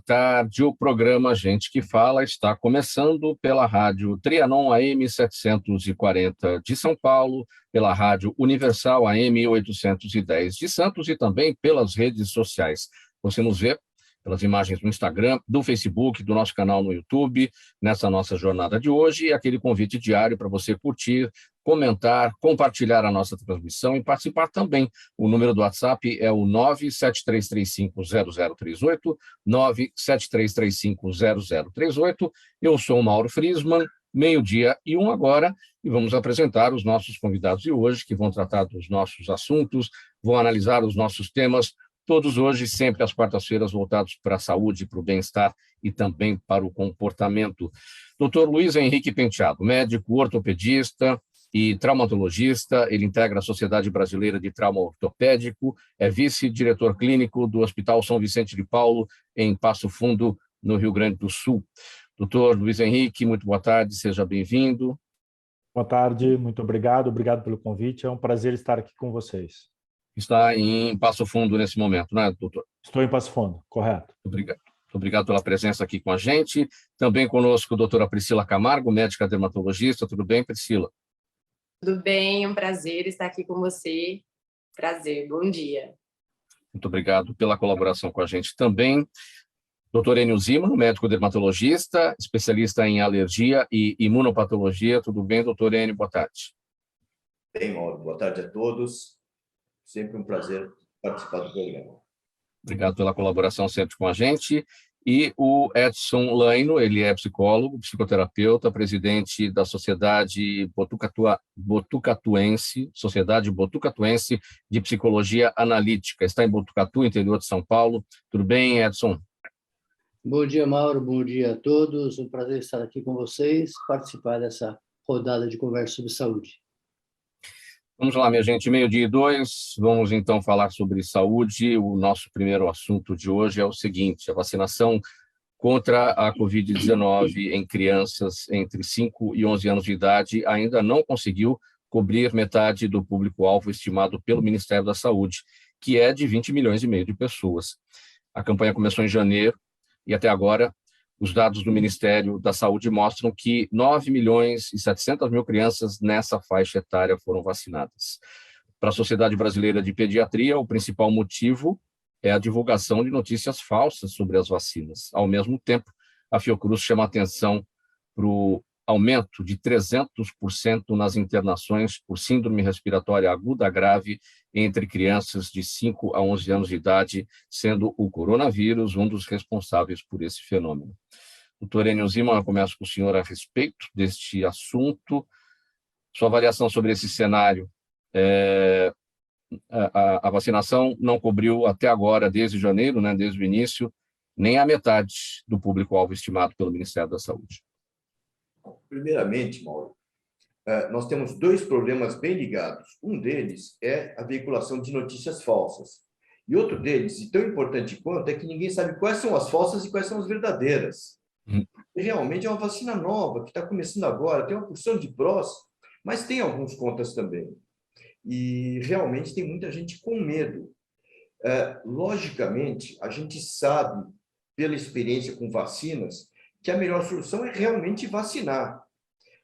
tarde. O programa Gente que Fala está começando pela rádio Trianon AM 740 de São Paulo, pela rádio Universal AM 810 de Santos e também pelas redes sociais. Você nos vê pelas imagens do Instagram, do Facebook, do nosso canal no YouTube, nessa nossa jornada de hoje, e aquele convite diário para você curtir, comentar, compartilhar a nossa transmissão e participar também. O número do WhatsApp é o 973350038, 973350038. Eu sou o Mauro Friesman, 12:01 agora, e vamos apresentar os nossos convidados de hoje, que vão tratar dos nossos assuntos, vão analisar os nossos temas, todos hoje, sempre às quartas-feiras, voltados para a saúde, para o bem-estar e também para o comportamento. Dr. Luiz Henrique Penteado, médico ortopedista e traumatologista, ele integra a Sociedade Brasileira de Trauma Ortopédico, é vice-diretor clínico do Hospital São Vicente de Paulo, em Passo Fundo, no Rio Grande do Sul. Doutor Luiz Henrique, muito boa tarde, seja bem-vindo. Boa tarde, muito obrigado pelo convite, é um prazer estar aqui com vocês. Está em Passo Fundo nesse momento, né, doutor? Estou em Passo Fundo, correto. Obrigado. Obrigado pela presença aqui com a gente. Também conosco a doutora Priscila Camargo, médica dermatologista. Tudo bem, Priscila? Tudo bem, é um prazer estar aqui com você. Prazer, bom dia. Muito obrigado pela colaboração com a gente também. Doutor Enio Zima, médico dermatologista, especialista em alergia e imunopatologia. Tudo bem, doutor Enio? Boa tarde. Bem, Mauro. Boa tarde a todos. Sempre um prazer participar do programa. Obrigado pela colaboração sempre com a gente. E o Edson Laino, ele é psicólogo, psicoterapeuta, presidente da Sociedade Botucatuense de Psicologia Analítica. Está em Botucatu, interior de São Paulo. Tudo bem, Edson? Bom dia, Mauro. Bom dia a todos. Um prazer estar aqui com vocês, participar dessa rodada de conversa sobre saúde. Vamos lá, minha gente, 12:02, vamos então falar sobre saúde. O nosso primeiro assunto de hoje é o seguinte: a vacinação contra a Covid-19 em crianças entre 5 e 11 anos de idade ainda não conseguiu cobrir metade do público-alvo estimado pelo Ministério da Saúde, que é de 20,5 milhões de pessoas. A campanha começou em janeiro e até agora os dados do Ministério da Saúde mostram que 9,7 milhões crianças nessa faixa etária foram vacinadas. Para a Sociedade Brasileira de Pediatria, o principal motivo é a divulgação de notícias falsas sobre as vacinas. Ao mesmo tempo, a Fiocruz chama a atenção para o aumento de 300% nas internações por síndrome respiratória aguda grave entre crianças de 5 a 11 anos de idade, sendo o coronavírus um dos responsáveis por esse fenômeno. Doutor Enio Zima, eu começo com o senhor a respeito deste assunto. Sua avaliação sobre esse cenário. A vacinação não cobriu até agora, desde janeiro, né, desde o início, nem a metade do público-alvo estimado pelo Ministério da Saúde. Primeiramente, Mauro, nós temos dois problemas bem ligados. Um deles é a veiculação de notícias falsas. E outro deles, e tão importante quanto, é que ninguém sabe quais são as falsas e quais são as verdadeiras. Realmente é uma vacina nova, que está começando agora, tem uma porção de prós, mas tem alguns contras também. E realmente tem muita gente com medo. Logicamente, a gente sabe, pela experiência com vacinas, que a melhor solução é realmente vacinar.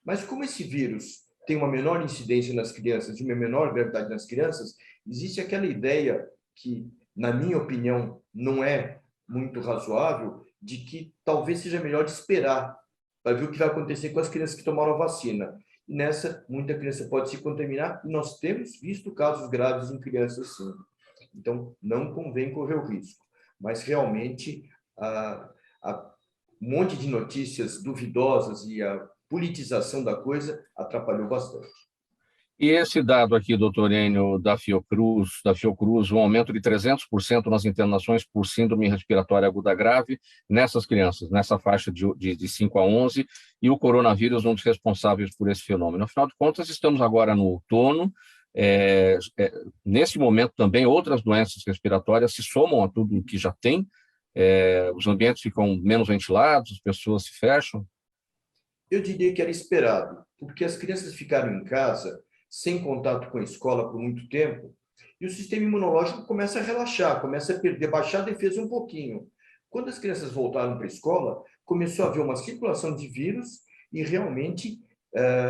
Mas como esse vírus tem uma menor incidência nas crianças e uma menor gravidade nas crianças, existe aquela ideia que, na minha opinião, não é muito razoável, de que talvez seja melhor esperar para ver o que vai acontecer com as crianças que tomaram a vacina. E nessa, muita criança pode se contaminar, e nós temos visto casos graves em crianças, sim. Então, não convém correr o risco. Mas, realmente, um monte de notícias duvidosas e a politização da coisa atrapalhou bastante. E esse dado aqui, doutor Enio, da Fiocruz, um aumento de 300% nas internações por síndrome respiratória aguda grave nessas crianças, nessa faixa de 5 a 11, e o coronavírus um dos responsáveis por esse fenômeno. Afinal de contas, estamos agora no outono, nesse momento também outras doenças respiratórias se somam a tudo o que já tem, os ambientes ficam menos ventilados, as pessoas se fecham. Eu diria que era esperado, porque as crianças ficaram em casa sem contato com a escola por muito tempo, e o sistema imunológico começa a relaxar, começa a baixar a defesa um pouquinho. Quando as crianças voltaram para a escola, começou a haver uma circulação de vírus e realmente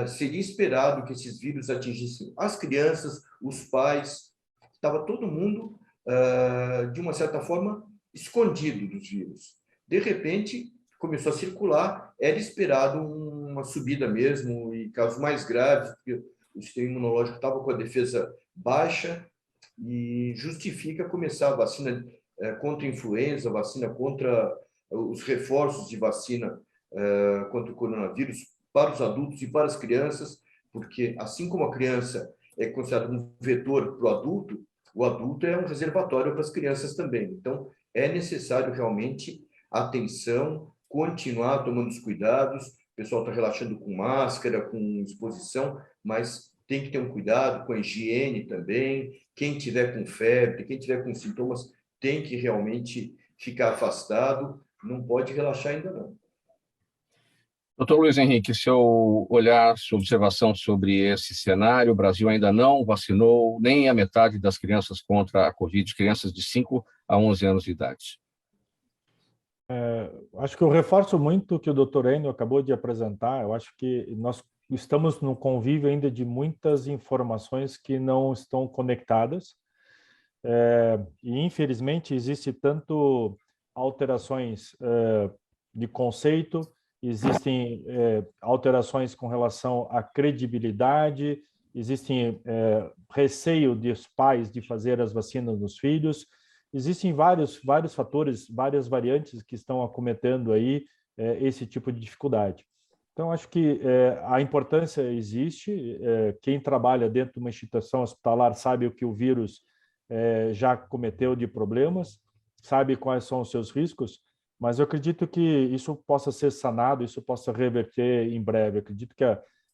seria esperado que esses vírus atingissem as crianças, os pais, estava todo mundo, de uma certa forma, escondido dos vírus. De repente, começou a circular, era esperado uma subida mesmo, e casos mais graves, porque o sistema imunológico estava com a defesa baixa, e justifica começar a vacina contra a influenza, a vacina contra os reforços de vacina contra o coronavírus para os adultos e para as crianças, porque assim como a criança é considerada um vetor para o adulto é um reservatório para as crianças também. Então, é necessário realmente atenção, continuar tomando os cuidados. O pessoal está relaxando com máscara, com exposição, mas tem que ter um cuidado com a higiene também. Quem tiver com febre, quem tiver com sintomas, tem que realmente ficar afastado, não pode relaxar ainda não. Doutor Luiz Henrique, seu olhar, sua observação sobre esse cenário, o Brasil ainda não vacinou nem a metade das crianças contra a Covid, crianças de 5 a 11 anos de idade. Acho que eu reforço muito o que o doutor Enio acabou de apresentar. Eu acho que nós estamos no convívio ainda de muitas informações que não estão conectadas. E, infelizmente, existe tanto alterações de conceito, existem alterações com relação à credibilidade, existem receio dos pais de fazer as vacinas nos filhos, existem vários fatores, várias variantes que estão acometendo aí esse tipo de dificuldade. Então, acho que a importância existe, quem trabalha dentro de uma instituição hospitalar sabe o que o vírus já cometeu de problemas, sabe quais são os seus riscos, mas eu acredito que isso possa ser sanado, isso possa reverter em breve. Eu acredito que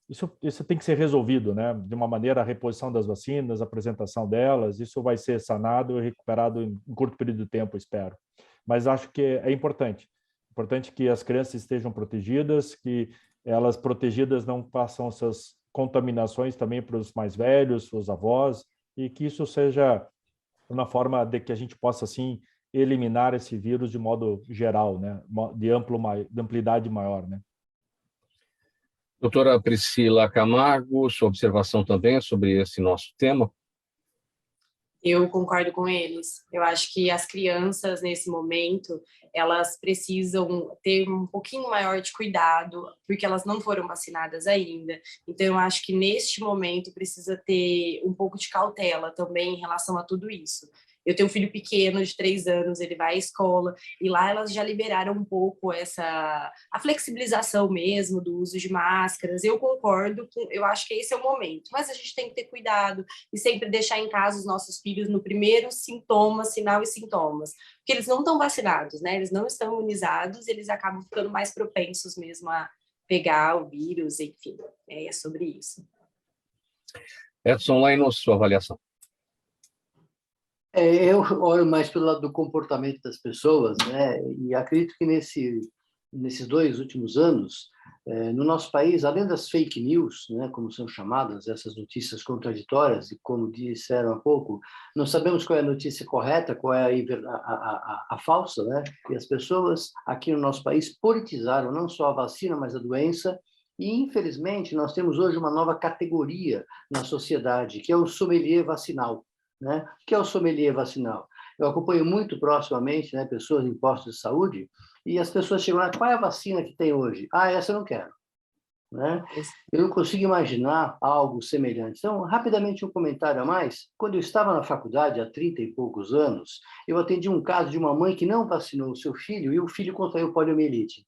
isso tem que ser resolvido, né? De uma maneira, a reposição das vacinas, a apresentação delas, isso vai ser sanado e recuperado em curto período de tempo, espero. Mas acho que é importante que as crianças estejam protegidas, que elas protegidas não façam essas contaminações também para os mais velhos, os avós, e que isso seja uma forma de que a gente possa, assim, eliminar esse vírus de modo geral, né? De amplidade maior, né? Doutora Priscila Camargo, sua observação também sobre esse nosso tema? Eu concordo com eles. Eu acho que as crianças, nesse momento, elas precisam ter um pouquinho maior de cuidado, porque elas não foram vacinadas ainda. Então, eu acho que, neste momento, precisa ter um pouco de cautela também em relação a tudo isso. Eu tenho um filho pequeno, de 3 anos, ele vai à escola, e lá elas já liberaram um pouco a flexibilização mesmo do uso de máscaras. Eu concordo, eu acho que esse é o momento, mas a gente tem que ter cuidado e sempre deixar em casa os nossos filhos no primeiro sinal e sintomas, porque eles não estão vacinados, né? Eles não estão imunizados, eles acabam ficando mais propensos mesmo a pegar o vírus, enfim, é sobre isso. Edson Laino, sua avaliação. Eu olho mais pelo lado do comportamento das pessoas, né? E acredito que nesses 2 últimos anos, no nosso país, além das fake news, né, como são chamadas, essas notícias contraditórias, e como disseram há pouco, não sabemos qual é a notícia correta, qual é a falsa, né? E as pessoas aqui no nosso país politizaram não só a vacina, mas a doença. E, infelizmente, nós temos hoje uma nova categoria na sociedade, que é o sommelier vacinal. Né? O que é o sommelier vacinal? Eu acompanho muito proximamente, né, pessoas em postos de saúde, e as pessoas chegam lá, qual é a vacina que tem hoje? Ah, essa eu não quero. Né? Eu não consigo imaginar algo semelhante. Então, rapidamente um comentário a mais. Quando eu estava na faculdade, há 30 e poucos anos, eu atendi um caso de uma mãe que não vacinou o seu filho, e o filho contraiu poliomielite.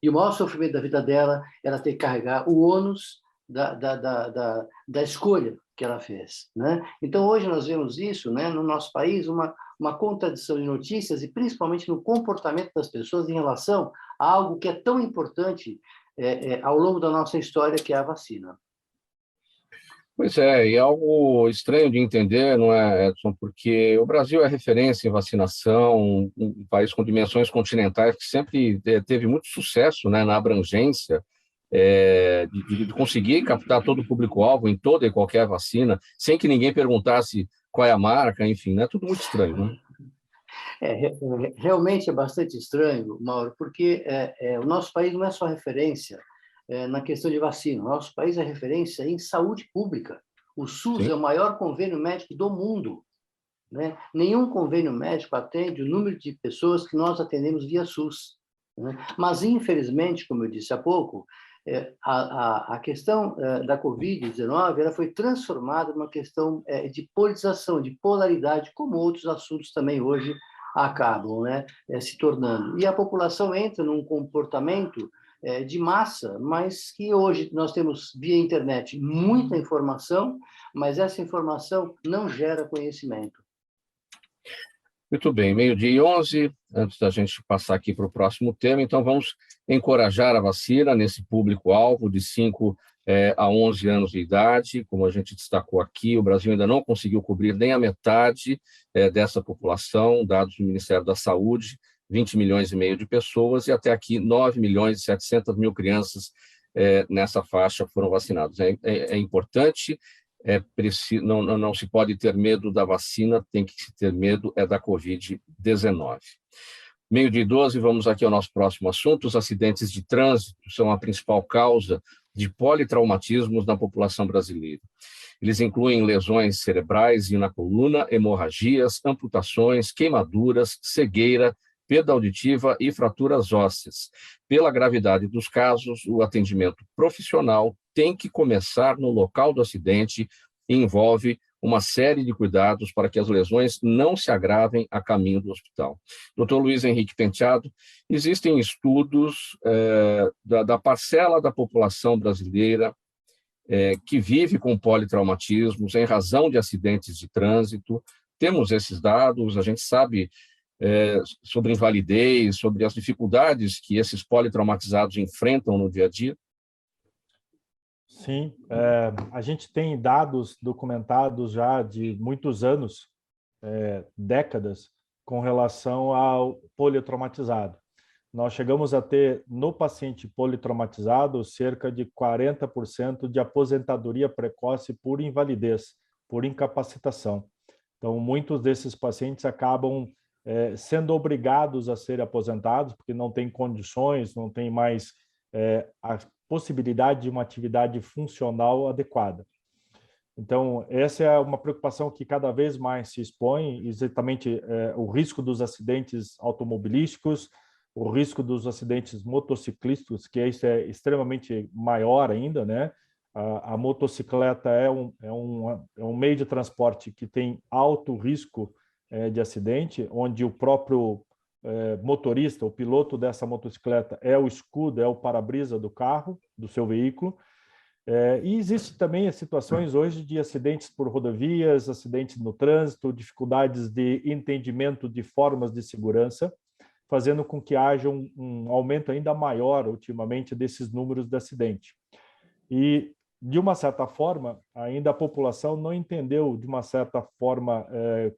E o maior sofrimento da vida dela era ter que carregar o ônus da escolha que ela fez, né? Então, hoje nós vemos isso, né, no nosso país, uma contradição de notícias e principalmente no comportamento das pessoas em relação a algo que é tão importante ao longo da nossa história, que é a vacina. Pois é, e é algo estranho de entender, não é, Edson? Porque o Brasil é referência em vacinação, um país com dimensões continentais que sempre teve muito sucesso, né, na abrangência, de conseguir captar todo o público-alvo em toda e qualquer vacina, sem que ninguém perguntasse qual é a marca, enfim, né? Tudo muito estranho, né? Realmente é bastante estranho, Mauro, porque o nosso país não é só referência na questão de vacina. O nosso país é referência em saúde pública. O SUS Sim. é o maior convênio médico do mundo, né? Nenhum convênio médico atende o número de pessoas que nós atendemos via SUS, né? Mas, infelizmente, como eu disse há pouco, a questão da Covid-19 ela foi transformada numa questão de politização, de polaridade, como outros assuntos também hoje acabam, né, se tornando. E a população entra num comportamento de massa, mas que hoje nós temos via internet muita informação, mas essa informação não gera conhecimento. Muito bem, 12h11, antes da gente passar aqui para o próximo tema, então vamos encorajar a vacina nesse público-alvo de 5 a 11 anos de idade. Como a gente destacou aqui, o Brasil ainda não conseguiu cobrir nem a metade dessa população, dados do Ministério da Saúde, 20 milhões e meio de pessoas, e até aqui 9 milhões e 700 mil crianças nessa faixa foram vacinadas. É importante. Não se pode ter medo da vacina, tem que se ter medo da Covid-19. 12h12, vamos aqui ao nosso próximo assunto. Os acidentes de trânsito são a principal causa de politraumatismos na população brasileira. Eles incluem lesões cerebrais e na coluna, hemorragias, amputações, queimaduras, cegueira, perda auditiva e fraturas ósseas. Pela gravidade dos casos, o atendimento profissional tem que começar no local do acidente e envolve uma série de cuidados para que as lesões não se agravem a caminho do hospital. Dr. Luiz Henrique Penteado, existem estudos da parcela da população brasileira que vive com politraumatismos em razão de acidentes de trânsito. Temos esses dados, a gente sabe sobre invalidez, sobre as dificuldades que esses politraumatizados enfrentam no dia a dia? Sim, a gente tem dados documentados já de muitos anos, décadas, com relação ao politraumatizado. Nós chegamos a ter, no paciente politraumatizado, cerca de 40% de aposentadoria precoce por invalidez, por incapacitação. Então, muitos desses pacientes acabam sendo obrigados a serem aposentados, porque não tem condições, não tem mais a possibilidade de uma atividade funcional adequada. Então, essa é uma preocupação que cada vez mais se expõe, exatamente o risco dos acidentes automobilísticos, o risco dos acidentes motociclísticos, que isso é extremamente maior ainda, né? A motocicleta é um meio de transporte que tem alto risco de acidente, onde o próprio motorista, o piloto dessa motocicleta é o escudo, é o para-brisa do carro, do seu veículo. E existe também as situações hoje de acidentes por rodovias, acidentes no trânsito, dificuldades de entendimento de formas de segurança, fazendo com que haja um aumento ainda maior, ultimamente, desses números de acidente. E, de uma certa forma, ainda a população não entendeu, de uma certa forma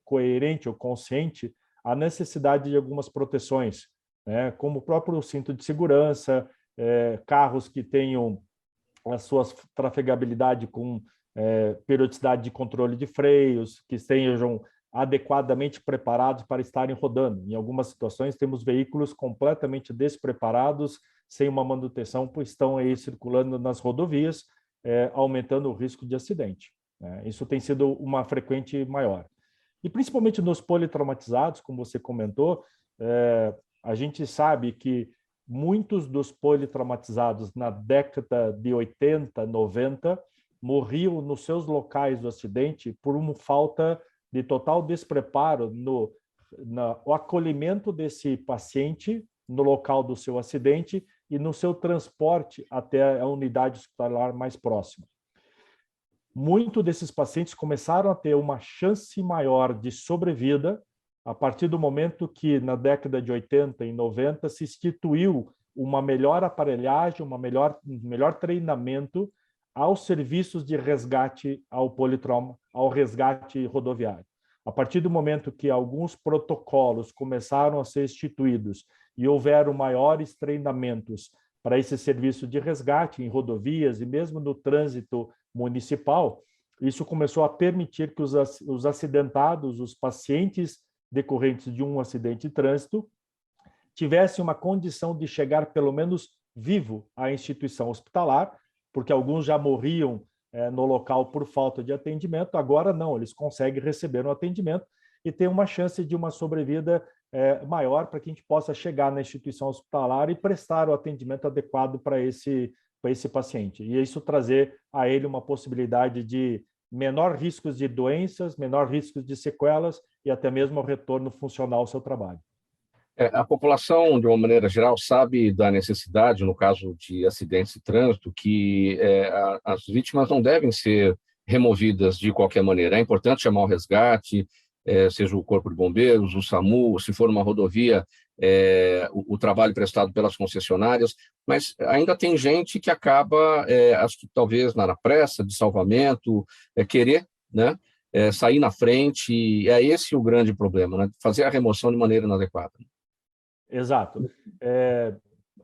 coerente ou consciente, a necessidade de algumas proteções, né? Como o próprio cinto de segurança, carros que tenham a sua trafegabilidade com periodicidade de controle de freios, que estejam adequadamente preparados para estarem rodando. Em algumas situações, temos veículos completamente despreparados, sem uma manutenção, pois estão aí circulando nas rodovias, aumentando o risco de acidente, né? Isso tem sido uma frequente maior. E principalmente nos politraumatizados, como você comentou, a gente sabe que muitos dos politraumatizados na década de 80, 90, morriam nos seus locais do acidente por uma falta de total despreparo no acolhimento desse paciente no local do seu acidente e no seu transporte até a unidade hospitalar mais próxima. Muitos desses pacientes começaram a ter uma chance maior de sobrevida a partir do momento que, na década de 80 e 90, se instituiu uma melhor aparelhagem, um melhor treinamento aos serviços de resgate ao politrauma, ao resgate rodoviário. A partir do momento que alguns protocolos começaram a ser instituídos e houveram maiores treinamentos para esse serviço de resgate em rodovias e mesmo no trânsito municipal, isso começou a permitir que os acidentados, os pacientes decorrentes de um acidente de trânsito tivesse uma condição de chegar pelo menos vivo à instituição hospitalar, porque alguns já morriam no local por falta de atendimento, agora não, eles conseguem receber um atendimento e ter uma chance de uma sobrevida maior para que a gente possa chegar na instituição hospitalar e prestar o atendimento adequado para esse paciente. E isso trazer a ele uma possibilidade de menor riscos de doenças, menor riscos de sequelas e até mesmo o retorno funcional ao seu trabalho. A população, de uma maneira geral, sabe da necessidade, no caso de acidentes de trânsito, que as vítimas não devem ser removidas de qualquer maneira. É importante chamar o resgate, seja o Corpo de Bombeiros, o SAMU, se for uma rodovia, o trabalho prestado pelas concessionárias, mas ainda tem gente que acaba, acho que talvez na pressa de salvamento, querer, né, sair na frente, e é esse o grande problema, né, fazer a remoção de maneira inadequada. Exato.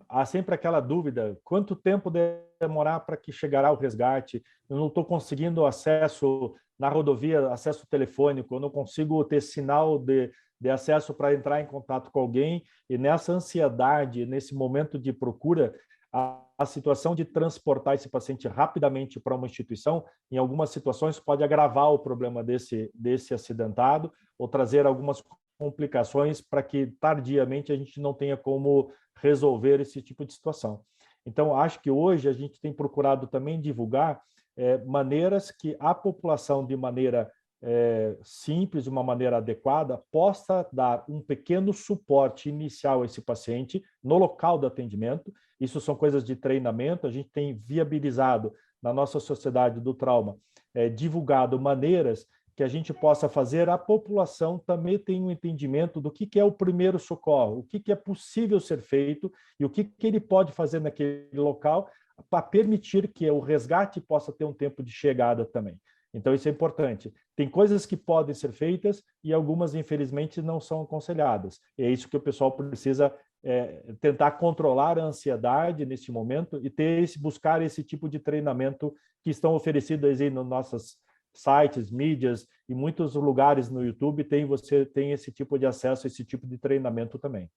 Há sempre aquela dúvida, quanto tempo demorar para que chegará o resgate? Eu não estou conseguindo acesso na rodovia, acesso telefônico, eu não consigo ter sinal de acesso para entrar em contato com alguém, e nessa ansiedade, nesse momento de procura, a situação de transportar esse paciente rapidamente para uma instituição, em algumas situações, pode agravar o problema desse acidentado ou trazer algumas complicações para que, tardiamente, a gente não tenha como resolver esse tipo de situação. Então, acho que hoje a gente tem procurado também divulgar maneiras que a população, de maneira simples, de uma maneira adequada, possa dar um pequeno suporte inicial a esse paciente no local do atendimento. Isso são coisas de treinamento, a gente tem viabilizado na nossa sociedade do trauma, divulgado maneiras que a gente possa fazer, a população também tem um entendimento do que é o primeiro socorro, o que é possível ser feito e o que ele pode fazer naquele local para permitir que o resgate possa ter um tempo de chegada também. Então, isso é importante. Tem coisas que podem ser feitas e algumas, infelizmente, não são aconselhadas. É isso que o pessoal precisa tentar controlar a ansiedade neste momento e buscar esse tipo de treinamento que estão oferecidos aí nas nossas sites, mídias e muitos lugares no YouTube você tem esse tipo de acesso, esse tipo de treinamento também.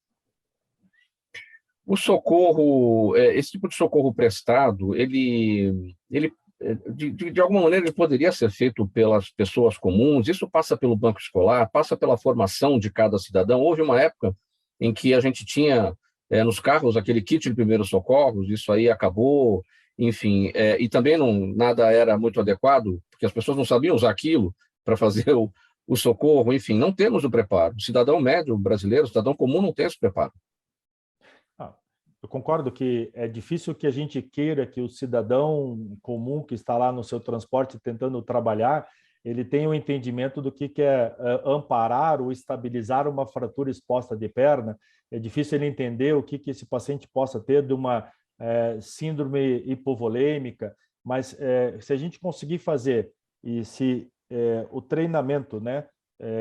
O socorro, esse tipo de socorro prestado, ele de alguma maneira, ele poderia ser feito pelas pessoas comuns. Isso passa pelo banco escolar, passa pela formação de cada cidadão. Houve uma época em que a gente tinha nos carros aquele kit de primeiros socorros, isso aí acabou, enfim, e também nada era muito adequado, porque as pessoas não sabiam usar aquilo para fazer o socorro, enfim, não temos o preparo. O cidadão médio brasileiro, o cidadão comum, não tem esse preparo. Eu concordo que é difícil que a gente queira que o cidadão comum que está lá no seu transporte tentando trabalhar, ele tenha um entendimento do que é amparar ou estabilizar uma fratura exposta de perna. É difícil ele entender o que esse paciente possa ter de uma síndrome hipovolêmica, mas se a gente conseguir fazer e se o treinamento, né,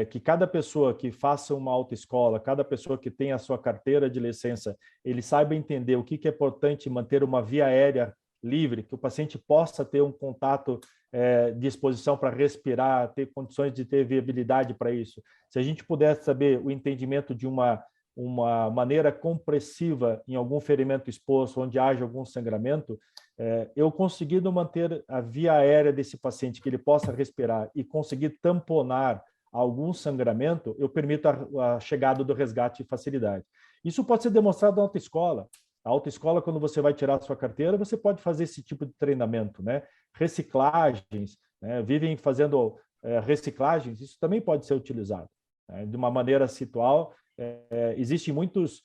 que cada pessoa que faça uma autoescola, cada pessoa que tenha a sua carteira de licença, ele saiba entender o que é importante manter uma via aérea livre, que o paciente possa ter um contato de exposição para respirar, ter condições de ter viabilidade para isso. Se a gente pudesse saber o entendimento de uma maneira compressiva em algum ferimento exposto, onde haja algum sangramento, eu conseguindo manter a via aérea desse paciente, que ele possa respirar e conseguir tamponar algum sangramento, eu permito a chegada do resgate e facilidade. Isso pode ser demonstrado na autoescola. A autoescola, quando você vai tirar a sua carteira, você pode fazer esse tipo de treinamento, né? Reciclagens, né? Vivem fazendo reciclagens, isso também pode ser utilizado, né? De uma maneira situal. Existem muitos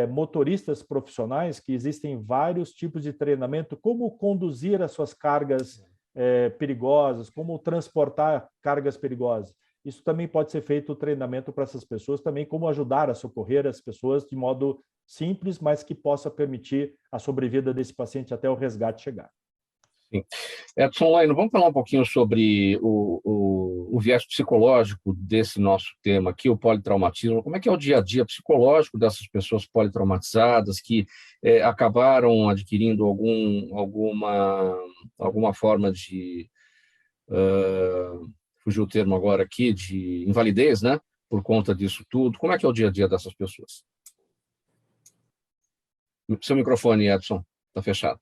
motoristas profissionais que existem vários tipos de treinamento, como conduzir as suas cargas perigosas, como transportar cargas perigosas. Isso também pode ser feito o treinamento para essas pessoas, também como ajudar a socorrer as pessoas de modo simples, mas que possa permitir a sobrevida desse paciente até o resgate chegar. Sim. Edson Laino, vamos falar um pouquinho sobre o viés psicológico desse nosso tema aqui, o politraumatismo. Como é que é o dia a dia psicológico dessas pessoas politraumatizadas que acabaram adquirindo alguma forma de... fugiu o termo agora aqui, de invalidez, né? por conta disso tudo? Como é que é o dia a dia dessas pessoas? Seu microfone, Edson, está fechado.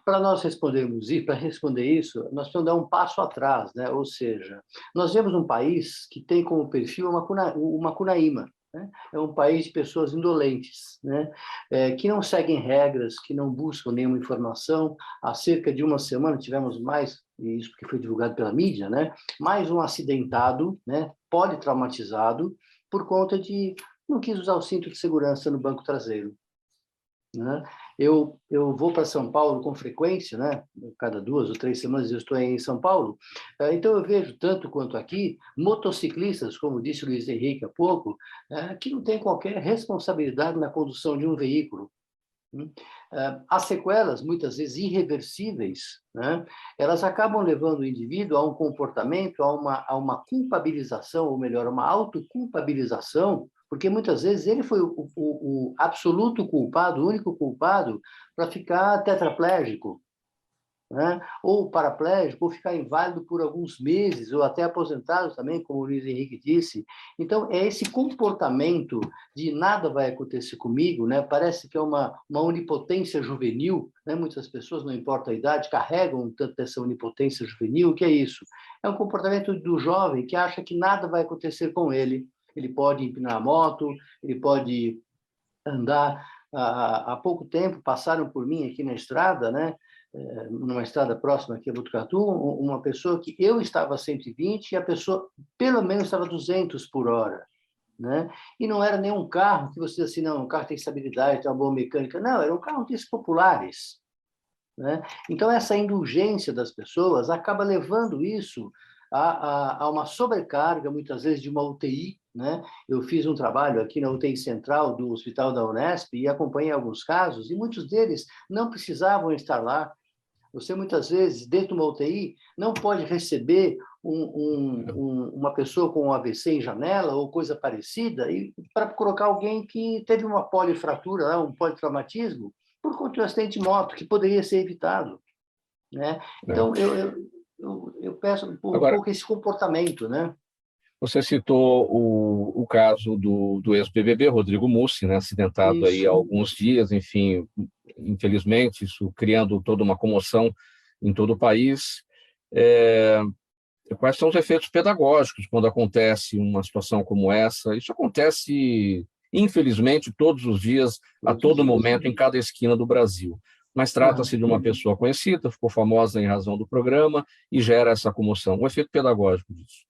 Para nós respondermos isso, para responder isso, nós precisamos dar um passo atrás, né? Ou seja, nós vemos um país que tem como perfil o Macunaíma, né? É um país de pessoas indolentes, né? Que não seguem regras, que não buscam nenhuma informação. Há cerca de uma semana tivemos mais, e isso porque foi divulgado pela mídia, né? Mais um acidentado, né? Politraumatizado, por conta de não quis usar o cinto de segurança no banco traseiro. Né? Eu vou para São Paulo com frequência, né? Cada 2 ou 3 semanas eu estou em São Paulo, então eu vejo, tanto quanto aqui, motociclistas, como disse o Luiz Henrique há pouco, que não têm qualquer responsabilidade na condução de um veículo. As sequelas, muitas vezes irreversíveis, né? Elas acabam levando o indivíduo a um comportamento, a uma culpabilização, ou melhor, uma autoculpabilização, porque muitas vezes ele foi o absoluto culpado, o único culpado, para ficar tetraplégico, né? Ou paraplégico, ou ficar inválido por alguns meses, ou até aposentado também, como o Luiz Henrique disse. Então, é esse comportamento de nada vai acontecer comigo, né? Parece que é uma onipotência juvenil, né? Muitas pessoas, não importa a idade, carregam um tanto dessa onipotência juvenil. O que é isso? É um comportamento do jovem que acha que nada vai acontecer com ele. Ele pode empinar a moto, ele pode andar. Há pouco tempo passaram por mim aqui na estrada, né? Numa estrada próxima aqui a Botucatu, uma pessoa que eu estava a 120 e a pessoa pelo menos estava a 200 por hora. Né? E não era nenhum carro que você diz assim, não, um carro tem estabilidade, tem uma boa mecânica. Não, era um carro desses populares. Né? Então, essa indulgência das pessoas acaba levando isso a uma sobrecarga, muitas vezes, de uma UTI. Né? Eu fiz um trabalho aqui na UTI central do Hospital da Unesp e acompanhei alguns casos, e muitos deles não precisavam estar lá. Você, muitas vezes, dentro de uma UTI, não pode receber uma pessoa com um AVC em janela ou coisa parecida, e para colocar alguém que teve uma polifratura, um politraumatismo, por conta de um acidente de moto, que poderia ser evitado. Né? Então, eu peço um pouco esse comportamento. Né? Você citou o caso do ex-BBB, Rodrigo Mussi, né, acidentado Isso. aí há alguns dias, enfim, infelizmente, isso criando toda uma comoção em todo o país. Quais são os efeitos pedagógicos quando acontece uma situação como essa? Isso acontece, infelizmente, todos os dias, a todo momento, em cada esquina do Brasil. Mas trata-se de uma pessoa conhecida, ficou famosa em razão do programa e gera essa comoção. O efeito pedagógico disso?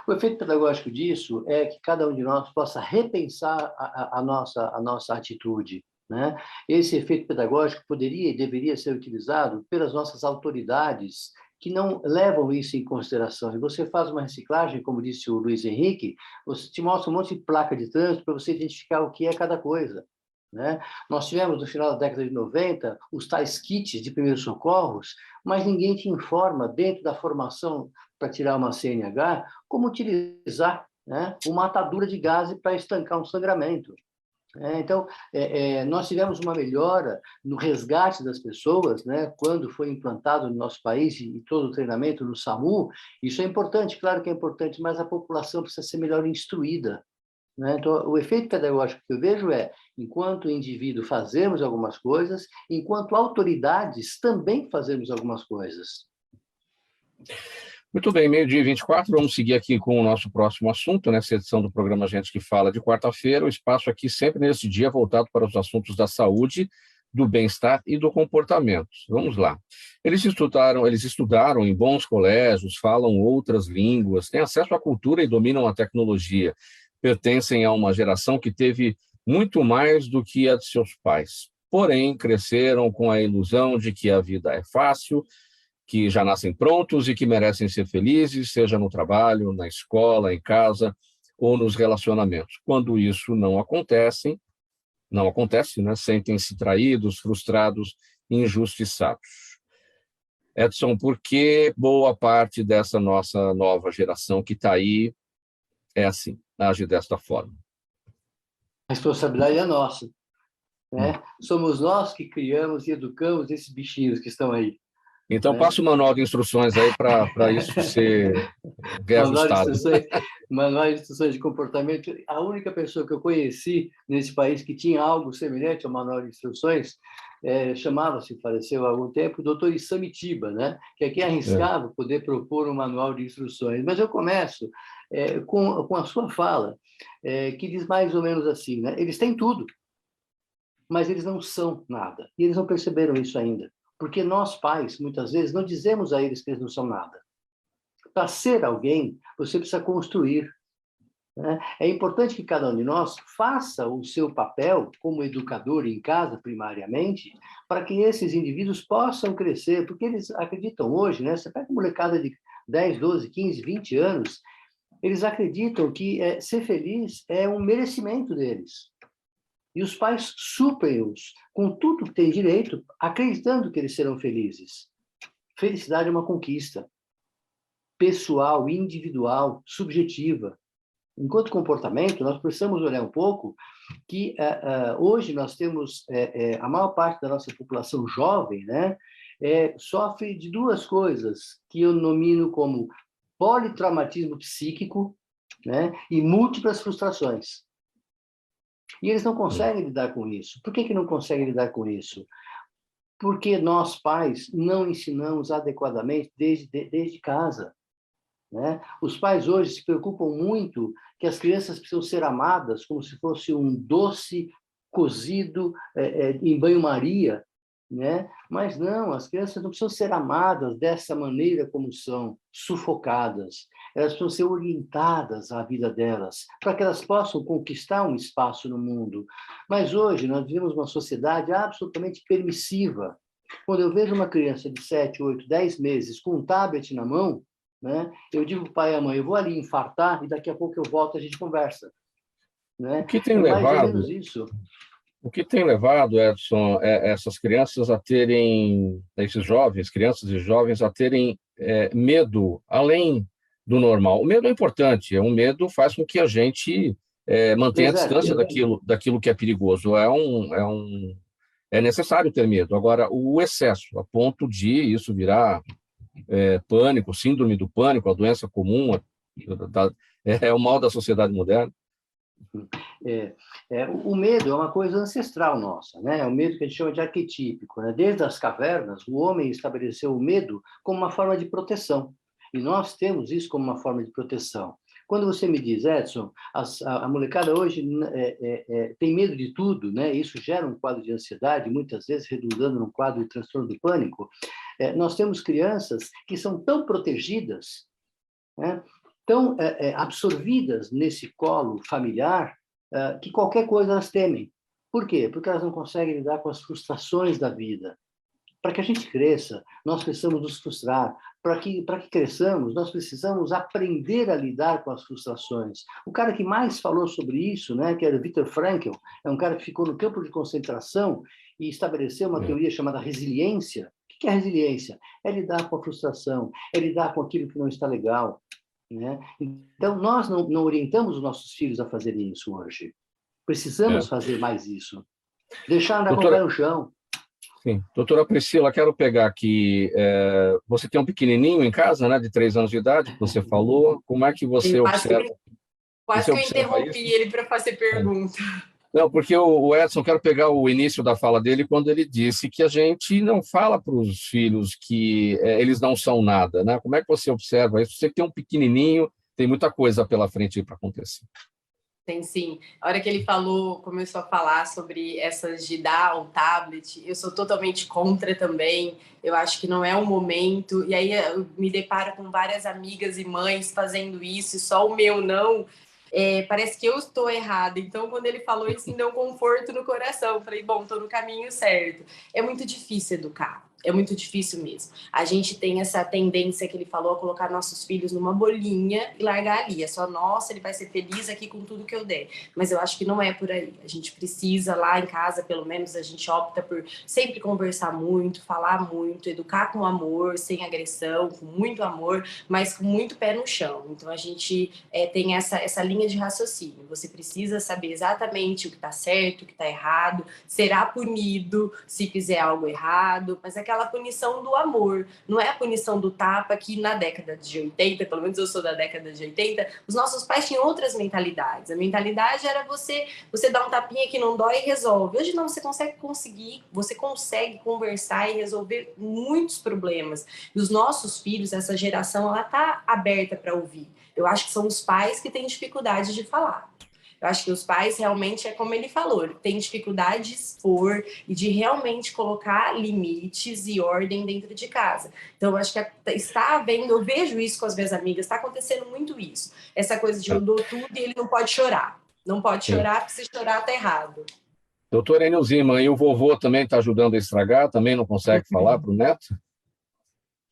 O efeito pedagógico disso é que cada um de nós possa repensar a nossa atitude. Né? Esse efeito pedagógico poderia e deveria ser utilizado pelas nossas autoridades que não levam isso em consideração. E você faz uma reciclagem, como disse o Luiz Henrique, você te mostra um monte de placa de trânsito para você identificar o que é cada coisa. Né? Nós tivemos, no final da década de 90, os tais kits de primeiros socorros, mas ninguém te informa, dentro da formação para tirar uma CNH, como utilizar, né, uma atadura de gás para estancar um sangramento. Então, nós tivemos uma melhora no resgate das pessoas, né, quando foi implantado no nosso país e todo o treinamento no SAMU. Isso é importante, claro que é importante, mas a população precisa ser melhor instruída. Né? Então, o efeito pedagógico que eu vejo é, enquanto indivíduo fazemos algumas coisas, enquanto autoridades também fazemos algumas coisas. Muito bem, 12h24, vamos seguir aqui com o nosso próximo assunto, nessa edição do programa Gente que Fala de quarta-feira, o espaço aqui sempre nesse dia voltado para os assuntos da saúde, do bem-estar e do comportamento. Vamos lá. Eles estudaram em bons colégios, falam outras línguas, têm acesso à cultura e dominam a tecnologia. Pertencem a uma geração que teve muito mais do que a de seus pais. Porém, cresceram com a ilusão de que a vida é fácil, que já nascem prontos e que merecem ser felizes, seja no trabalho, na escola, em casa ou nos relacionamentos. Quando isso não acontece, né? Sentem-se traídos, frustrados, injustiçados. Edson, por que boa parte dessa nossa nova geração que está aí é assim, age desta forma? A responsabilidade é nossa. Né? Somos nós que criamos e educamos esses bichinhos que estão aí. Então, passa o manual de instruções aí para isso ser reajustado. Manual de instruções de comportamento. A única pessoa que eu conheci nesse país que tinha algo semelhante ao manual de instruções chamava-se, faleceu há algum tempo, o doutor Isamitiba, né? Que é quem arriscava poder propor um manual de instruções. Mas eu começo com a sua fala, que diz mais ou menos assim, né? Eles têm tudo, mas eles não são nada. E eles não perceberam isso ainda. Porque nós, pais, muitas vezes, não dizemos a eles que eles não são nada. Para ser alguém, você precisa construir. Né? É importante que cada um de nós faça o seu papel como educador em casa, primariamente, para que esses indivíduos possam crescer, porque eles acreditam hoje, né? Você pega uma molecada de 10, 12, 15, 20 anos, eles acreditam que ser feliz é um merecimento deles. E os pais suprem-os com tudo que têm direito, acreditando que eles serão felizes. Felicidade é uma conquista pessoal, individual, subjetiva. Enquanto comportamento, nós precisamos olhar um pouco que hoje nós temos a maior parte da nossa população jovem, né, sofre de duas coisas que eu nomino como politraumatismo psíquico, né, e múltiplas frustrações. E eles não conseguem lidar com isso. Por que não conseguem lidar com isso? Porque nós, pais, não ensinamos adequadamente desde casa. Né? Os pais hoje se preocupam muito que as crianças precisam ser amadas como se fosse um doce cozido em banho-maria, né? Mas não, as crianças não precisam ser amadas dessa maneira como são, sufocadas. Elas precisam ser orientadas à vida delas, para que elas possam conquistar um espaço no mundo. Mas hoje nós vivemos uma sociedade absolutamente permissiva. Quando eu vejo uma criança de 7, 8, 10 meses com um tablet na mão, né, eu digo para o pai e a mãe, eu vou ali infartar e daqui a pouco eu volto e a gente conversa. Né? O que tem mais ou menos isso. O que tem levado, Edson, essas crianças a terem, esses jovens, crianças e jovens, a terem medo além do normal? O medo é importante, um medo faz com que a gente mantenha a distância daquilo que é perigoso. É necessário ter medo. Agora, o excesso, a ponto de isso virar pânico, síndrome do pânico, a doença comum, é o mal da sociedade moderna. O medo é uma coisa ancestral nossa, né? É um medo que a gente chama de arquetípico. Né? Desde as cavernas, o homem estabeleceu o medo como uma forma de proteção. E nós temos isso como uma forma de proteção. Quando você me diz, Edson, a molecada hoje tem medo de tudo, né? Isso gera um quadro de ansiedade, muitas vezes redundando num quadro de transtorno do pânico. Nós temos crianças que são tão protegidas, né? Tão absorvidas nesse colo familiar, que qualquer coisa elas temem. Por quê? Porque elas não conseguem lidar com as frustrações da vida. Para que a gente cresça, nós precisamos nos frustrar. Para que cresçamos, nós precisamos aprender a lidar com as frustrações. O cara que mais falou sobre isso, né, que era Viktor Frankl, é um cara que ficou no campo de concentração e estabeleceu uma teoria chamada resiliência. O que é resiliência? É lidar com a frustração, é lidar com aquilo que não está legal. Né? Então, nós não orientamos os nossos filhos a fazerem isso hoje. Precisamos fazer mais isso. Deixar andar com o pé no chão. Sim. Doutora Priscila, quero pegar aqui, você tem um pequenininho em casa, né, de 3 anos de idade, que você falou, como é que você observa? Quase que eu interrompi ele para fazer pergunta. Não, porque o Edson, quero pegar o início da fala dele, quando ele disse que a gente não fala para os filhos que eles não são nada, né? Como é que você observa isso? Você que tem um pequenininho, tem muita coisa pela frente para acontecer. Tem sim. A hora que ele começou a falar sobre essas de dar o tablet, eu sou totalmente contra também. Eu acho que não é o momento. E aí eu me deparo com várias amigas e mães fazendo isso, e só o meu não. Parece que eu estou errada. Então, quando ele falou isso, me deu um conforto no coração. Eu falei, bom, estou no caminho certo. É muito difícil educar. É muito difícil mesmo. A gente tem essa tendência que ele falou, a colocar nossos filhos numa bolinha e largar ali. É só, nossa, ele vai ser feliz aqui com tudo que eu der. Mas eu acho que não é por aí. A gente precisa, lá em casa, pelo menos, a gente opta por sempre conversar muito, falar muito, educar com amor, sem agressão, com muito amor, mas com muito pé no chão. Então, a gente tem essa linha de raciocínio. Você precisa saber exatamente o que está certo, o que está errado, será punido se fizer algo errado, mas aquela punição do amor, não é a punição do tapa, que na década de 80, pelo menos eu sou da década de 80, os nossos pais tinham outras mentalidades. A mentalidade era você dar um tapinha que não dói e resolve. Hoje não, você consegue conversar e resolver muitos problemas. E os nossos filhos, essa geração, ela tá aberta para ouvir. Eu acho que são os pais que têm dificuldade de falar. Eu acho que os pais realmente, é como ele falou, têm dificuldade de expor e de realmente colocar limites e ordem dentro de casa. Então, eu acho que está havendo, eu vejo isso com as minhas amigas, está acontecendo muito isso. Essa coisa de eu dou tudo e ele não pode chorar. Não pode chorar, porque se chorar está errado. Doutor Enio Ziman, e o vovô também está ajudando a estragar? Também não consegue falar para o neto?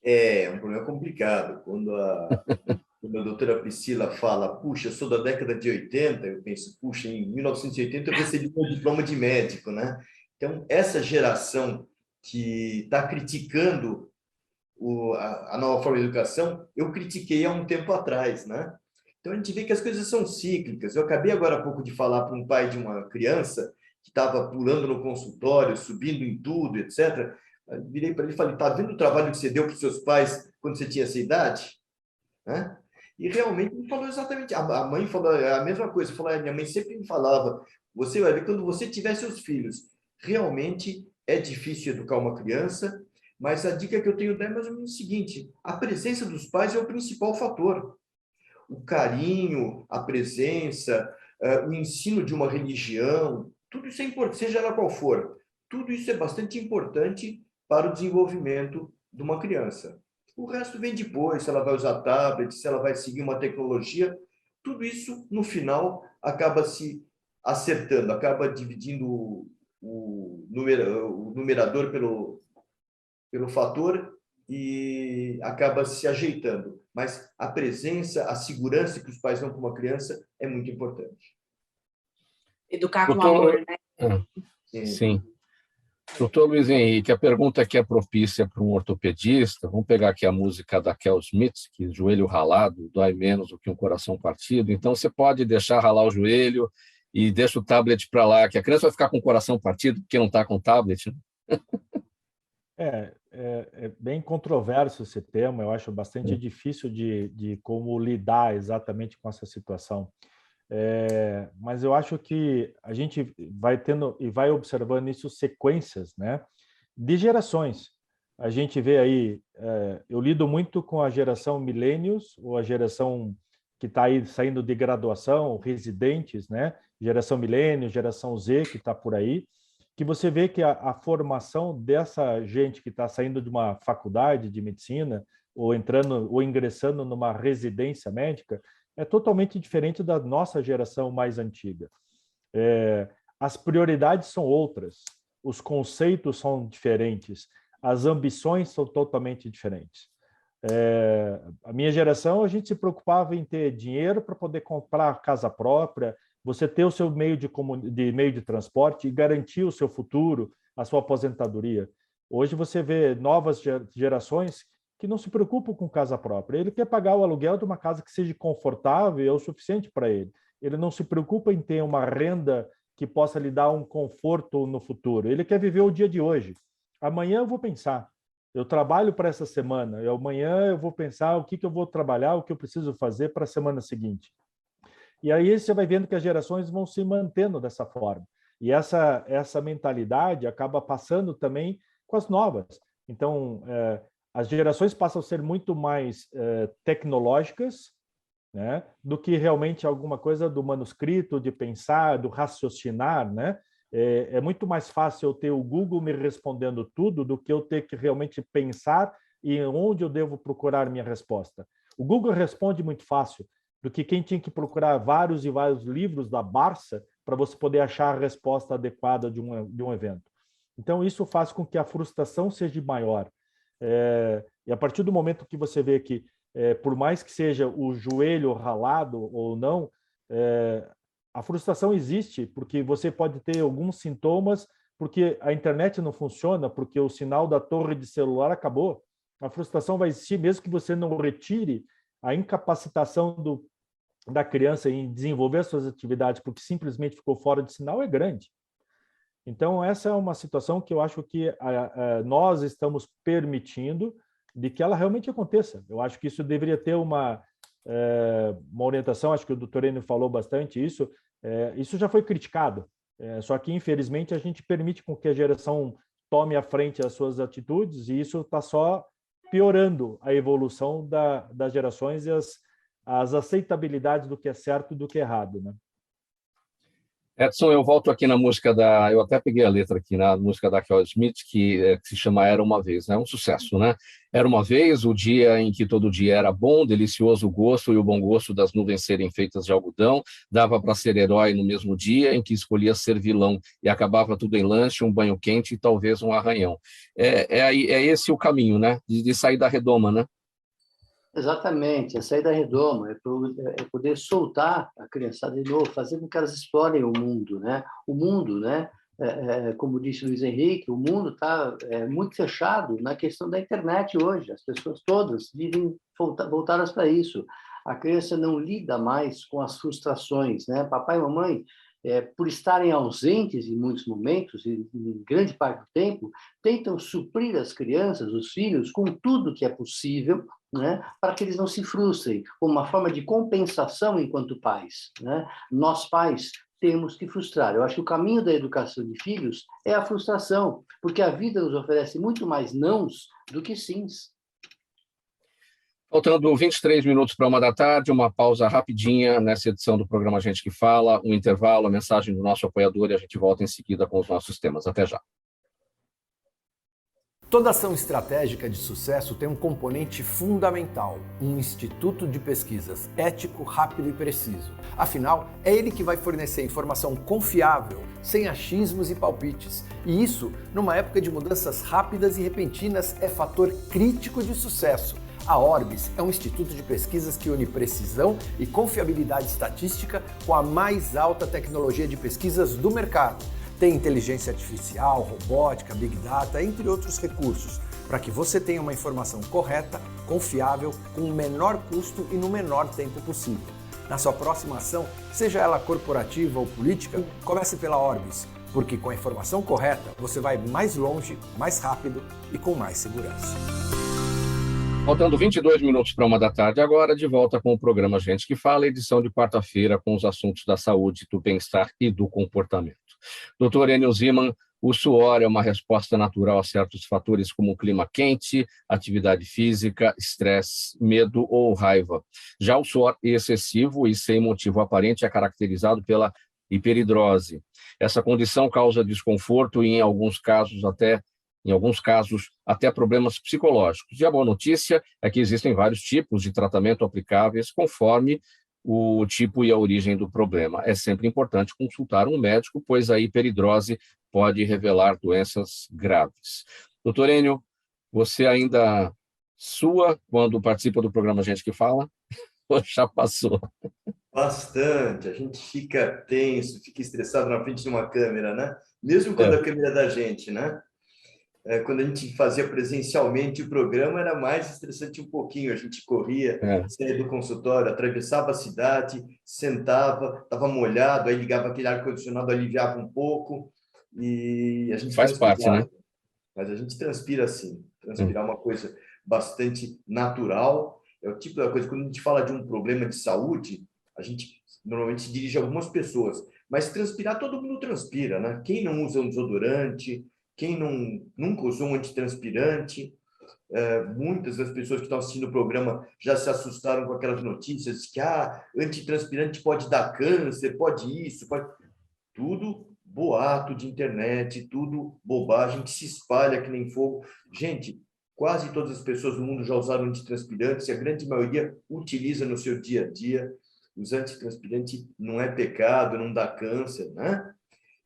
É um problema complicado. Quando a doutora Priscila fala, puxa, eu sou da década de 80, eu penso, puxa, em 1980 eu recebi um diploma de médico, né? Então, essa geração que está criticando a nova forma de educação, eu critiquei há um tempo atrás, né? Então, a gente vê que as coisas são cíclicas. Eu acabei agora há pouco de falar para um pai de uma criança que estava pulando no consultório, subindo em tudo, etc. Eu virei para ele e falei, está vendo o trabalho que você deu para os seus pais quando você tinha essa idade? Né? E realmente ele falou exatamente, a mãe falou a mesma coisa, falou, minha mãe sempre me falava, você vai ver quando você tiver seus filhos, realmente é difícil educar uma criança, mas a dica que eu tenho é mais ou menos o seguinte, a presença dos pais é o principal fator. O carinho, a presença, o ensino de uma religião, tudo isso é importante, seja ela qual for, tudo isso é bastante importante para o desenvolvimento de uma criança. O resto vem depois, se ela vai usar tablet, se ela vai seguir uma tecnologia, tudo isso, no final, acaba se acertando, acaba dividindo o numerador pelo fator e acaba se ajeitando. Mas a presença, a segurança que os pais dão para uma criança é muito importante. Educar com amor, né? Sim. Doutor Luiz Henrique, a pergunta aqui é propícia para um ortopedista. Vamos pegar aqui a música da Kel Smith, que joelho ralado dói menos do que um coração partido. Então, você pode deixar ralar o joelho e deixa o tablet para lá, que a criança vai ficar com o coração partido porque não está com o tablet. É bem controverso esse tema. Eu acho bastante difícil de como lidar exatamente com essa situação. Mas eu acho que a gente vai tendo e vai observando isso sequências, né, de gerações. A gente vê aí, eu lido muito com a geração millennials, ou a geração que está aí saindo de graduação, residentes, né, geração millennials, geração Z que está por aí, que você vê que a formação dessa gente que está saindo de uma faculdade de medicina ou ingressando numa residência médica é totalmente diferente da nossa geração mais antiga. As prioridades são outras, os conceitos são diferentes, as ambições são totalmente diferentes. A minha geração, a gente se preocupava em ter dinheiro para poder comprar casa própria, você ter o seu meio de transporte e garantir o seu futuro, a sua aposentadoria. Hoje você vê novas gerações que não se preocupam com casa própria. Ele quer pagar o aluguel de uma casa que seja confortável e é o suficiente para ele. Ele não se preocupa em ter uma renda que possa lhe dar um conforto no futuro. Ele quer viver o dia de hoje. Amanhã eu vou pensar. Eu trabalho para essa semana. E amanhã eu vou pensar o que eu vou trabalhar, o que eu preciso fazer para a semana seguinte. E aí você vai vendo que as gerações vão se mantendo dessa forma. E essa mentalidade acaba passando também com as novas. Então, as gerações passam a ser muito mais tecnológicas, né, do que realmente alguma coisa do manuscrito, de pensar, do raciocinar, né? É muito mais fácil eu ter o Google me respondendo tudo do que eu ter que realmente pensar em onde eu devo procurar minha resposta. O Google responde muito fácil do que quem tinha que procurar vários e vários livros da Barça para você poder achar a resposta adequada de um evento. Então, isso faz com que a frustração seja maior. E a partir do momento que você vê que, por mais que seja o joelho ralado ou não, a frustração existe, porque você pode ter alguns sintomas, porque a internet não funciona, porque o sinal da torre de celular acabou. A frustração vai existir, mesmo que você não retire a incapacitação da criança em desenvolver as suas atividades, porque simplesmente ficou fora de sinal, é grande. Então, essa é uma situação que eu acho que nós estamos permitindo de que ela realmente aconteça. Eu acho que isso deveria ter uma orientação, acho que o doutor Enio falou bastante isso, isso já foi criticado, só que, infelizmente, a gente permite com que a geração tome à frente as suas atitudes e isso está só piorando a evolução das gerações e as aceitabilidades do que é certo e do que é errado, né? Edson, eu volto aqui na música eu até peguei a letra aqui na música da Kelly Smith, que se chama Era Uma Vez, né? Um sucesso, né? Era uma vez, o dia em que todo dia era bom, delicioso o gosto e o bom gosto das nuvens serem feitas de algodão, dava para ser herói no mesmo dia em que escolhia ser vilão e acabava tudo em lanche, um banho quente e talvez um arranhão. É esse o caminho, né? De sair da redoma, né? Exatamente, a saída redoma é poder soltar a criançada de novo, fazer com que elas explorem o mundo, né? O mundo, né? Como disse Luiz Henrique, o mundo está muito fechado na questão da internet hoje. As pessoas todas vivem voltadas para isso. A criança não lida mais com as frustrações, né? Papai e mamãe, por estarem ausentes em muitos momentos, e em grande parte do tempo, tentam suprir as crianças, os filhos, com tudo que é possível, né, para que eles não se frustrem, como uma forma de compensação enquanto pais, né? Nós, pais, temos que frustrar. Eu acho que o caminho da educação de filhos é a frustração, porque a vida nos oferece muito mais nãos do que sims. Faltando 23 minutos para 1 da tarde, uma pausa rapidinha nessa edição do programa Gente que Fala, um intervalo, a mensagem do nosso apoiador e a gente volta em seguida com os nossos temas. Até já. Toda ação estratégica de sucesso tem um componente fundamental, um instituto de pesquisas ético, rápido e preciso. Afinal, é ele que vai fornecer informação confiável, sem achismos e palpites. E isso, numa época de mudanças rápidas e repentinas, é fator crítico de sucesso. A Orbis é um instituto de pesquisas que une precisão e confiabilidade estatística com a mais alta tecnologia de pesquisas do mercado. Tem inteligência artificial, robótica, big data, entre outros recursos, para que você tenha uma informação correta, confiável, com o menor custo e no menor tempo possível. Na sua próxima ação, seja ela corporativa ou política, comece pela Orbis, porque com a informação correta você vai mais longe, mais rápido e com mais segurança. Faltando 22 minutos para 1 da tarde, agora de volta com o programa Gente que Fala, edição de quarta-feira com os assuntos da saúde, do bem-estar e do comportamento. Dr. Enio Ziman, o suor é uma resposta natural a certos fatores como clima quente, atividade física, estresse, medo ou raiva. Já o suor excessivo e sem motivo aparente é caracterizado pela hiperidrose. Essa condição causa desconforto e, em alguns casos, até problemas psicológicos. E a boa notícia é que existem vários tipos de tratamento aplicáveis conforme o tipo e a origem do problema. É sempre importante consultar um médico, pois a hiperidrose pode revelar doenças graves. Doutor Enio, você ainda sua quando participa do programa Gente que Fala? Ou já passou? Bastante. A gente fica tenso, fica estressado na frente de uma câmera, né? Mesmo quando a câmera é da gente, né? Quando a gente fazia presencialmente o programa, era mais estressante um pouquinho. A gente corria, saía do consultório, atravessava a cidade, sentava, estava molhado, aí ligava aquele ar-condicionado, aliviava um pouco, e a gente faz parte, né? Mas a gente transpira assim. Transpirar é uma coisa bastante natural. É o tipo da coisa, quando a gente fala de um problema de saúde, a gente normalmente se dirige a algumas pessoas, mas transpirar, todo mundo transpira, né? Quem não usa um desodorante, quem nunca usou um antitranspirante, muitas das pessoas que estão assistindo o programa já se assustaram com aquelas notícias que antitranspirante pode dar câncer, pode isso, pode... Tudo boato de internet, tudo bobagem que se espalha que nem fogo. Gente, quase todas as pessoas do mundo já usaram antitranspirantes e a grande maioria utiliza no seu dia a dia. Os antitranspirantes não é pecado, não dá câncer, né?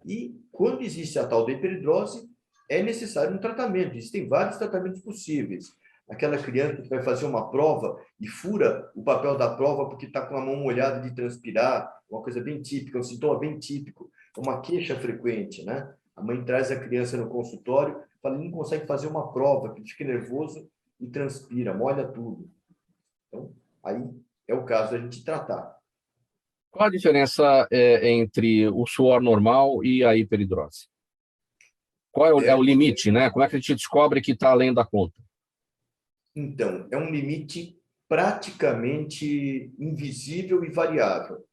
E quando existe a tal da hiperidrose, é necessário um tratamento. Existem vários tratamentos possíveis. Aquela criança que vai fazer uma prova e fura o papel da prova porque está com a mão molhada de transpirar, uma coisa bem típica, um sintoma bem típico, uma queixa frequente, né? A mãe traz a criança no consultório, fala, ele não consegue fazer uma prova, que fica nervoso e transpira, molha tudo. Então, aí é o caso da gente tratar. Qual a diferença entre o suor normal e a hiperidrose? Qual é o limite, né? Como é que a gente descobre que está além da conta? Então, é um limite praticamente invisível e variável.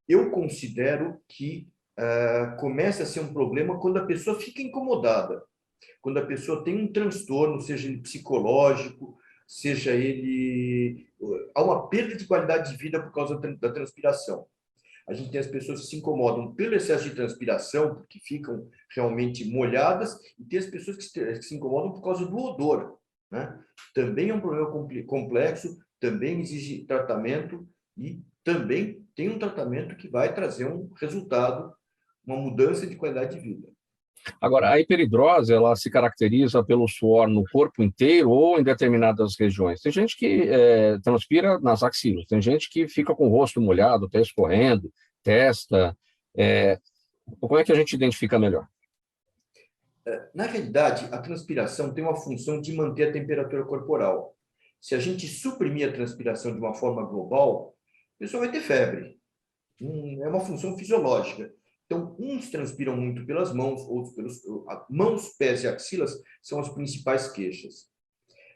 Eu considero que começa a ser um problema quando a pessoa fica incomodada, quando a pessoa tem um transtorno, seja ele psicológico, seja ele... Há uma perda de qualidade de vida por causa da transpiração. A gente tem as pessoas que se incomodam pelo excesso de transpiração, porque ficam realmente molhadas, e tem as pessoas que se incomodam por causa do odor, né? Também é um problema complexo, também exige tratamento, e também tem um tratamento que vai trazer um resultado, uma mudança de qualidade de vida. Agora, a hiperidrose, ela se caracteriza pelo suor no corpo inteiro ou em determinadas regiões. Tem gente que transpira nas axilas, tem gente que fica com o rosto molhado, até escorrendo, testa. Como é que a gente identifica melhor? Na realidade, a transpiração tem uma função de manter a temperatura corporal. Se a gente suprimir a transpiração de uma forma global, a pessoa vai ter febre. É uma função fisiológica. Então, uns transpiram muito pelas mãos, outros pelos... Mãos, pés e axilas são as principais queixas.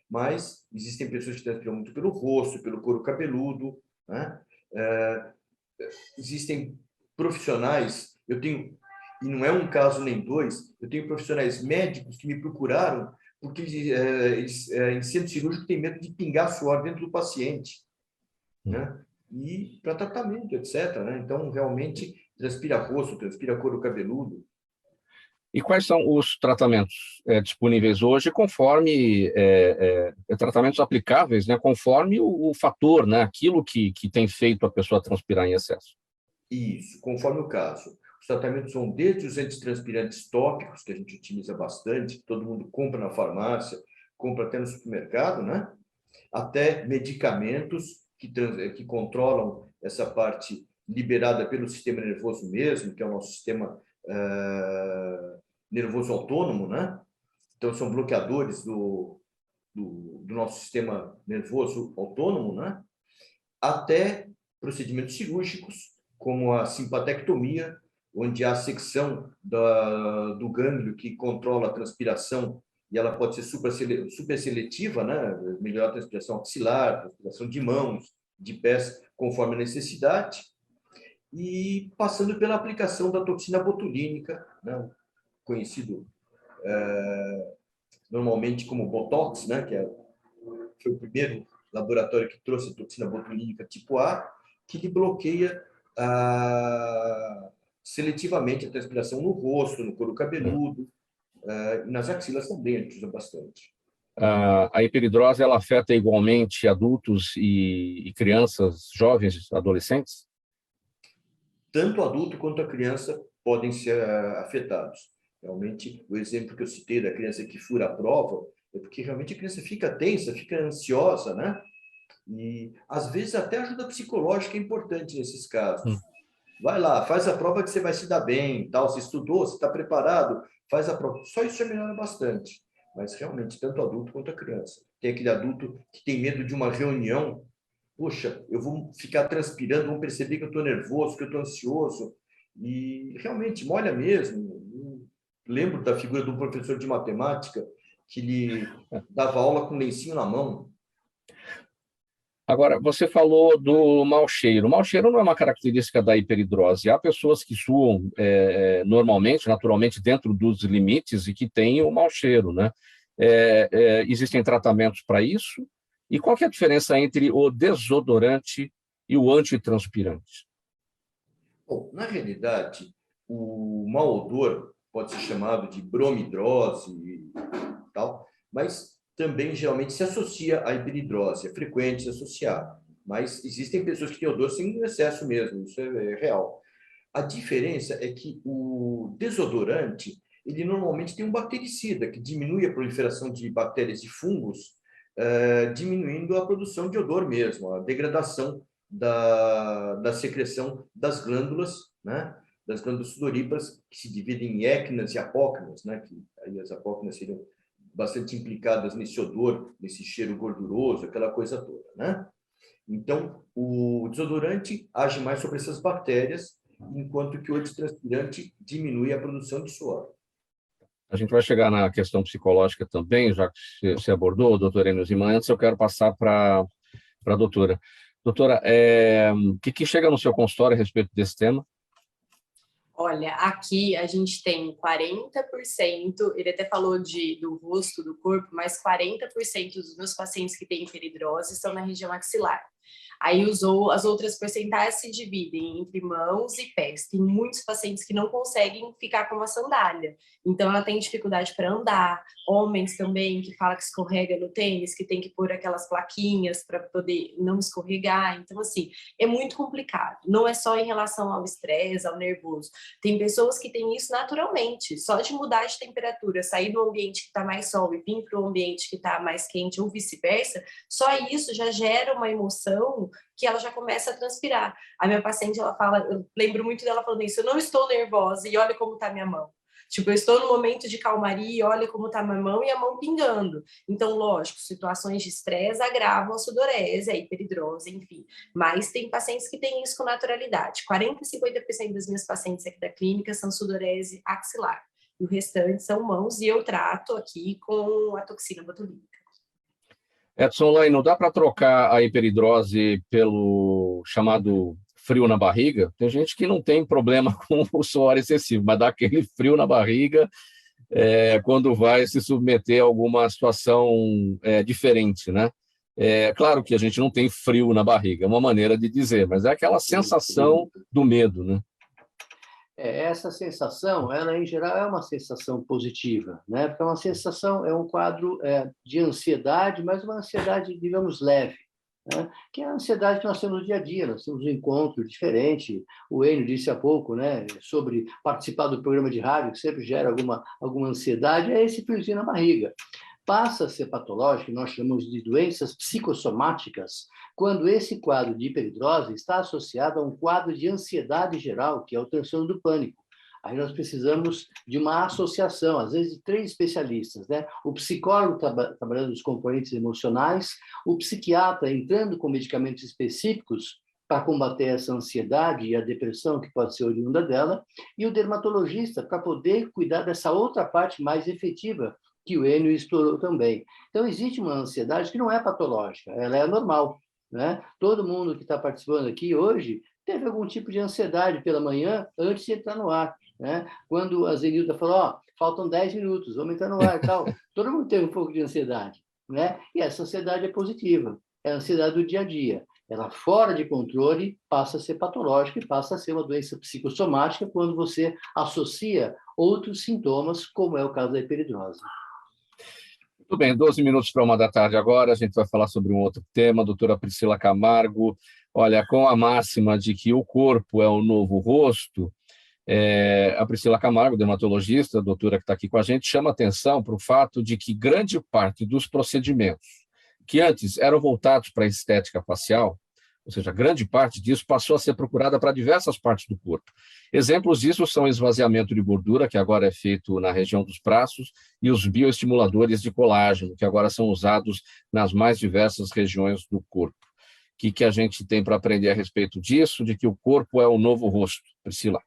Mas existem pessoas que transpiram muito pelo rosto, pelo couro cabeludo, né? Existem profissionais, e não é um caso nem dois, eu tenho profissionais médicos que me procuraram porque em centro cirúrgico tem medo de pingar suor dentro do paciente, né? E para tratamento, etc., né? Então, realmente, transpira rosto, transpira couro cabeludo. E quais são os tratamentos disponíveis hoje, conforme tratamentos aplicáveis, né, conforme o fator, né, aquilo que tem feito a pessoa transpirar em excesso? Isso, conforme o caso. Os tratamentos vão desde os antitranspirantes tópicos, que a gente utiliza bastante, que todo mundo compra na farmácia, compra até no supermercado, né? Até medicamentos que controlam essa parte liberada pelo sistema nervoso mesmo, que é o nosso sistema nervoso autônomo, né? Então, são bloqueadores do nosso sistema nervoso autônomo, né? Até procedimentos cirúrgicos, como a simpatectomia, onde há a secção do gânglio que controla a transpiração, e ela pode ser super seletiva, né? Melhorar a transpiração axilar, transpiração de mãos, de pés, conforme a necessidade, e passando pela aplicação da toxina botulínica, né? Conhecido normalmente como Botox, né? Foi o primeiro laboratório que trouxe a toxina botulínica tipo A, que lhe bloqueia seletivamente a transpiração no rosto, no couro cabeludo, e nas axilas também a gente usa bastante. A hiperidrose, ela afeta igualmente adultos e crianças, jovens, adolescentes? Tanto adulto quanto a criança podem ser afetados. Realmente, o exemplo que eu citei da criança que fura a prova é porque realmente a criança fica tensa, fica ansiosa, né? E, às vezes, até ajuda psicológica é importante nesses casos. Vai lá, faz a prova que você vai se dar bem, tal. Você estudou, você está preparado, faz a prova. Só isso já melhora bastante. Mas, realmente, tanto adulto quanto a criança. Tem aquele adulto que tem medo de uma reunião. Poxa, eu vou ficar transpirando, vão perceber que eu estou nervoso, que eu estou ansioso. E, realmente, molha mesmo. Eu lembro da figura de um professor de matemática que lhe dava aula com lencinho na mão. Agora, você falou do mau cheiro. O mau cheiro não é uma característica da hiperidrose. Há pessoas que suam normalmente, naturalmente, dentro dos limites e que têm o mau cheiro, né? Existem tratamentos para isso? E qual que é a diferença entre o desodorante e o antitranspirante? Bom, na realidade, o mau odor pode ser chamado de bromidrose e tal, mas também geralmente se associa à hiperidrose, é frequente se associar, mas existem pessoas que têm odor sem excesso mesmo, isso é real. A diferença é que o desodorante, ele normalmente tem um bactericida, que diminui a proliferação de bactérias e fungos, diminuindo a produção de odor mesmo, a degradação da secreção das glândulas, né? Das glândulas sudoríparas, que se dividem em équinas e apócrinas, né? Que aí as apócrinas seriam bastante implicadas nesse odor, nesse cheiro gorduroso, aquela coisa toda, né? Então, o desodorante age mais sobre essas bactérias, enquanto que o antitranspirante diminui a produção de suor. A gente vai chegar na questão psicológica também, já que você abordou, doutora Enio Zima. Antes eu quero passar para a doutora. Doutora, o que chega no seu consultório a respeito desse tema? Olha, aqui a gente tem 40%, ele até falou do rosto, do corpo, mas 40% dos meus pacientes que têm hiperidrose estão na região axilar. Aí as outras porcentagens se dividem entre mãos e pés. Tem muitos pacientes que não conseguem ficar com uma sandália, então ela tem dificuldade para andar. Homens também que fala que escorrega no tênis, que tem que pôr aquelas plaquinhas para poder não escorregar. Então, assim, é muito complicado. Não é só em relação ao estresse, ao nervoso. Tem pessoas que têm isso naturalmente, só de mudar de temperatura, sair do ambiente que está mais sol e vir para o ambiente que está mais quente ou vice-versa, só isso já gera uma emoção que ela já começa a transpirar. A minha paciente, ela fala, eu lembro muito dela falando isso, eu não estou nervosa e olha como está minha mão. Tipo, eu estou no momento de calmaria e olha como está minha mão e a mão pingando. Então, lógico, situações de estresse agravam a sudorese, a hiperidrose, enfim. Mas tem pacientes que têm isso com naturalidade. 40% a 50% das minhas pacientes aqui da clínica são sudorese axilar. E o restante são mãos e eu trato aqui com a toxina botulínica. Edson Lain, não dá para trocar a hiperidrose pelo chamado frio na barriga? Tem gente que não tem problema com o suor excessivo, mas dá aquele frio na barriga quando vai se submeter a alguma situação diferente, né? Claro que a gente não tem frio na barriga, é uma maneira de dizer, mas é aquela sensação do medo, né? Essa sensação, ela em geral é uma sensação positiva, né? Porque é uma sensação, é um quadro de ansiedade, mas uma ansiedade, digamos, leve, né? Que é a ansiedade que nós temos no dia a dia, nós temos um encontro diferente. O Enio disse há pouco, né, sobre participar do programa de rádio, que sempre gera alguma ansiedade, é esse friozinho na barriga. Passa a ser patológico, nós chamamos de doenças psicossomáticas, quando esse quadro de hiperidrose está associado a um quadro de ansiedade geral, que é o transtorno do pânico. Aí nós precisamos de uma associação, às vezes de 3 especialistas, né? O psicólogo trabalhando os componentes emocionais, o psiquiatra entrando com medicamentos específicos para combater essa ansiedade e a depressão que pode ser oriunda dela, e o dermatologista para poder cuidar dessa outra parte mais efetiva, que o Enio explorou também. Então, existe uma ansiedade que não é patológica, ela é normal, né? Todo mundo que está participando aqui hoje teve algum tipo de ansiedade pela manhã antes de entrar no ar, né? Quando a Zenilda falou, faltam 10 minutos, vamos entrar no ar e tal, todo mundo teve um pouco de ansiedade, né? E essa ansiedade é positiva, é a ansiedade do dia a dia. Ela, fora de controle, passa a ser patológica e passa a ser uma doença psicossomática quando você associa outros sintomas, como é o caso da hiperidrose. Muito bem, 12 minutos para 1h da tarde agora, a gente vai falar sobre um outro tema, doutora Priscila Camargo. Olha, com a máxima de que o corpo é o novo rosto, a Priscila Camargo, dermatologista, a doutora que está aqui com a gente, chama atenção para o fato de que grande parte dos procedimentos que antes eram voltados para a estética facial, ou seja, grande parte disso passou a ser procurada para diversas partes do corpo. Exemplos disso são o esvaziamento de gordura, que agora é feito na região dos braços, e os bioestimuladores de colágeno, que agora são usados nas mais diversas regiões do corpo. O que a gente tem para aprender a respeito disso, de que o corpo é o novo rosto? Priscila.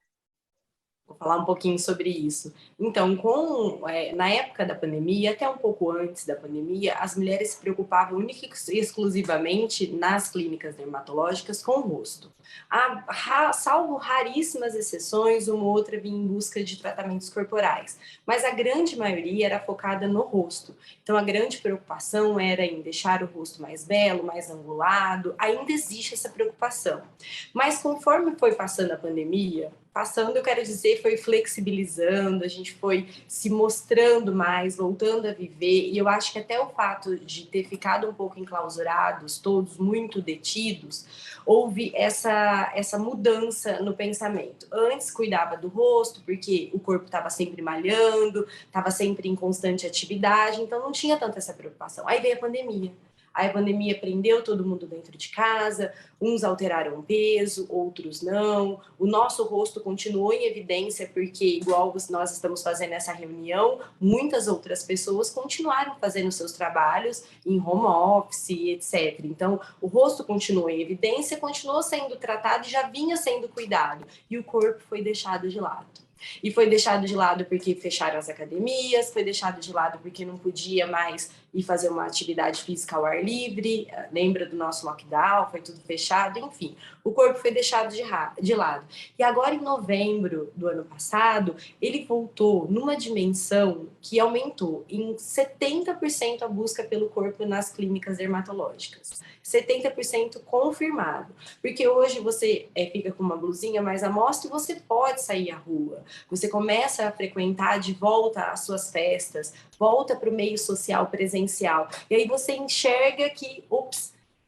Vou falar um pouquinho sobre isso. Então, na época da pandemia, até um pouco antes da pandemia, as mulheres se preocupavam única e exclusivamente nas clínicas dermatológicas com o rosto. Salvo raríssimas exceções, uma ou outra vinha em busca de tratamentos corporais, mas a grande maioria era focada no rosto. Então, a grande preocupação era em deixar o rosto mais belo, mais angulado. Ainda existe essa preocupação. Mas conforme foi passando a pandemia, eu quero dizer, foi flexibilizando, a gente foi se mostrando mais, voltando a viver, e eu acho que até o fato de ter ficado um pouco enclausurados, todos muito detidos, houve essa mudança no pensamento. Antes cuidava do rosto, porque o corpo estava sempre malhando, estava sempre em constante atividade, então não tinha tanta essa preocupação. Aí veio a pandemia. Aí a pandemia prendeu todo mundo dentro de casa, uns alteraram o peso, outros não. O nosso rosto continuou em evidência porque, igual nós estamos fazendo essa reunião, muitas outras pessoas continuaram fazendo seus trabalhos em home office, etc. Então, o rosto continuou em evidência, continuou sendo tratado e já vinha sendo cuidado. E o corpo foi deixado de lado. E foi deixado de lado porque fecharam as academias, foi deixado de lado porque não podia mais ir fazer uma atividade física ao ar livre, lembra do nosso lockdown, foi tudo fechado, enfim, o corpo foi deixado de lado. E agora, em novembro do ano passado, ele voltou numa dimensão que aumentou em 70% a busca pelo corpo nas clínicas dermatológicas. 70% confirmado. Porque hoje você fica com uma blusinha mais à mostra e você pode sair à rua. Você começa a frequentar de volta as suas festas, volta para o meio social presencial. E aí você enxerga que,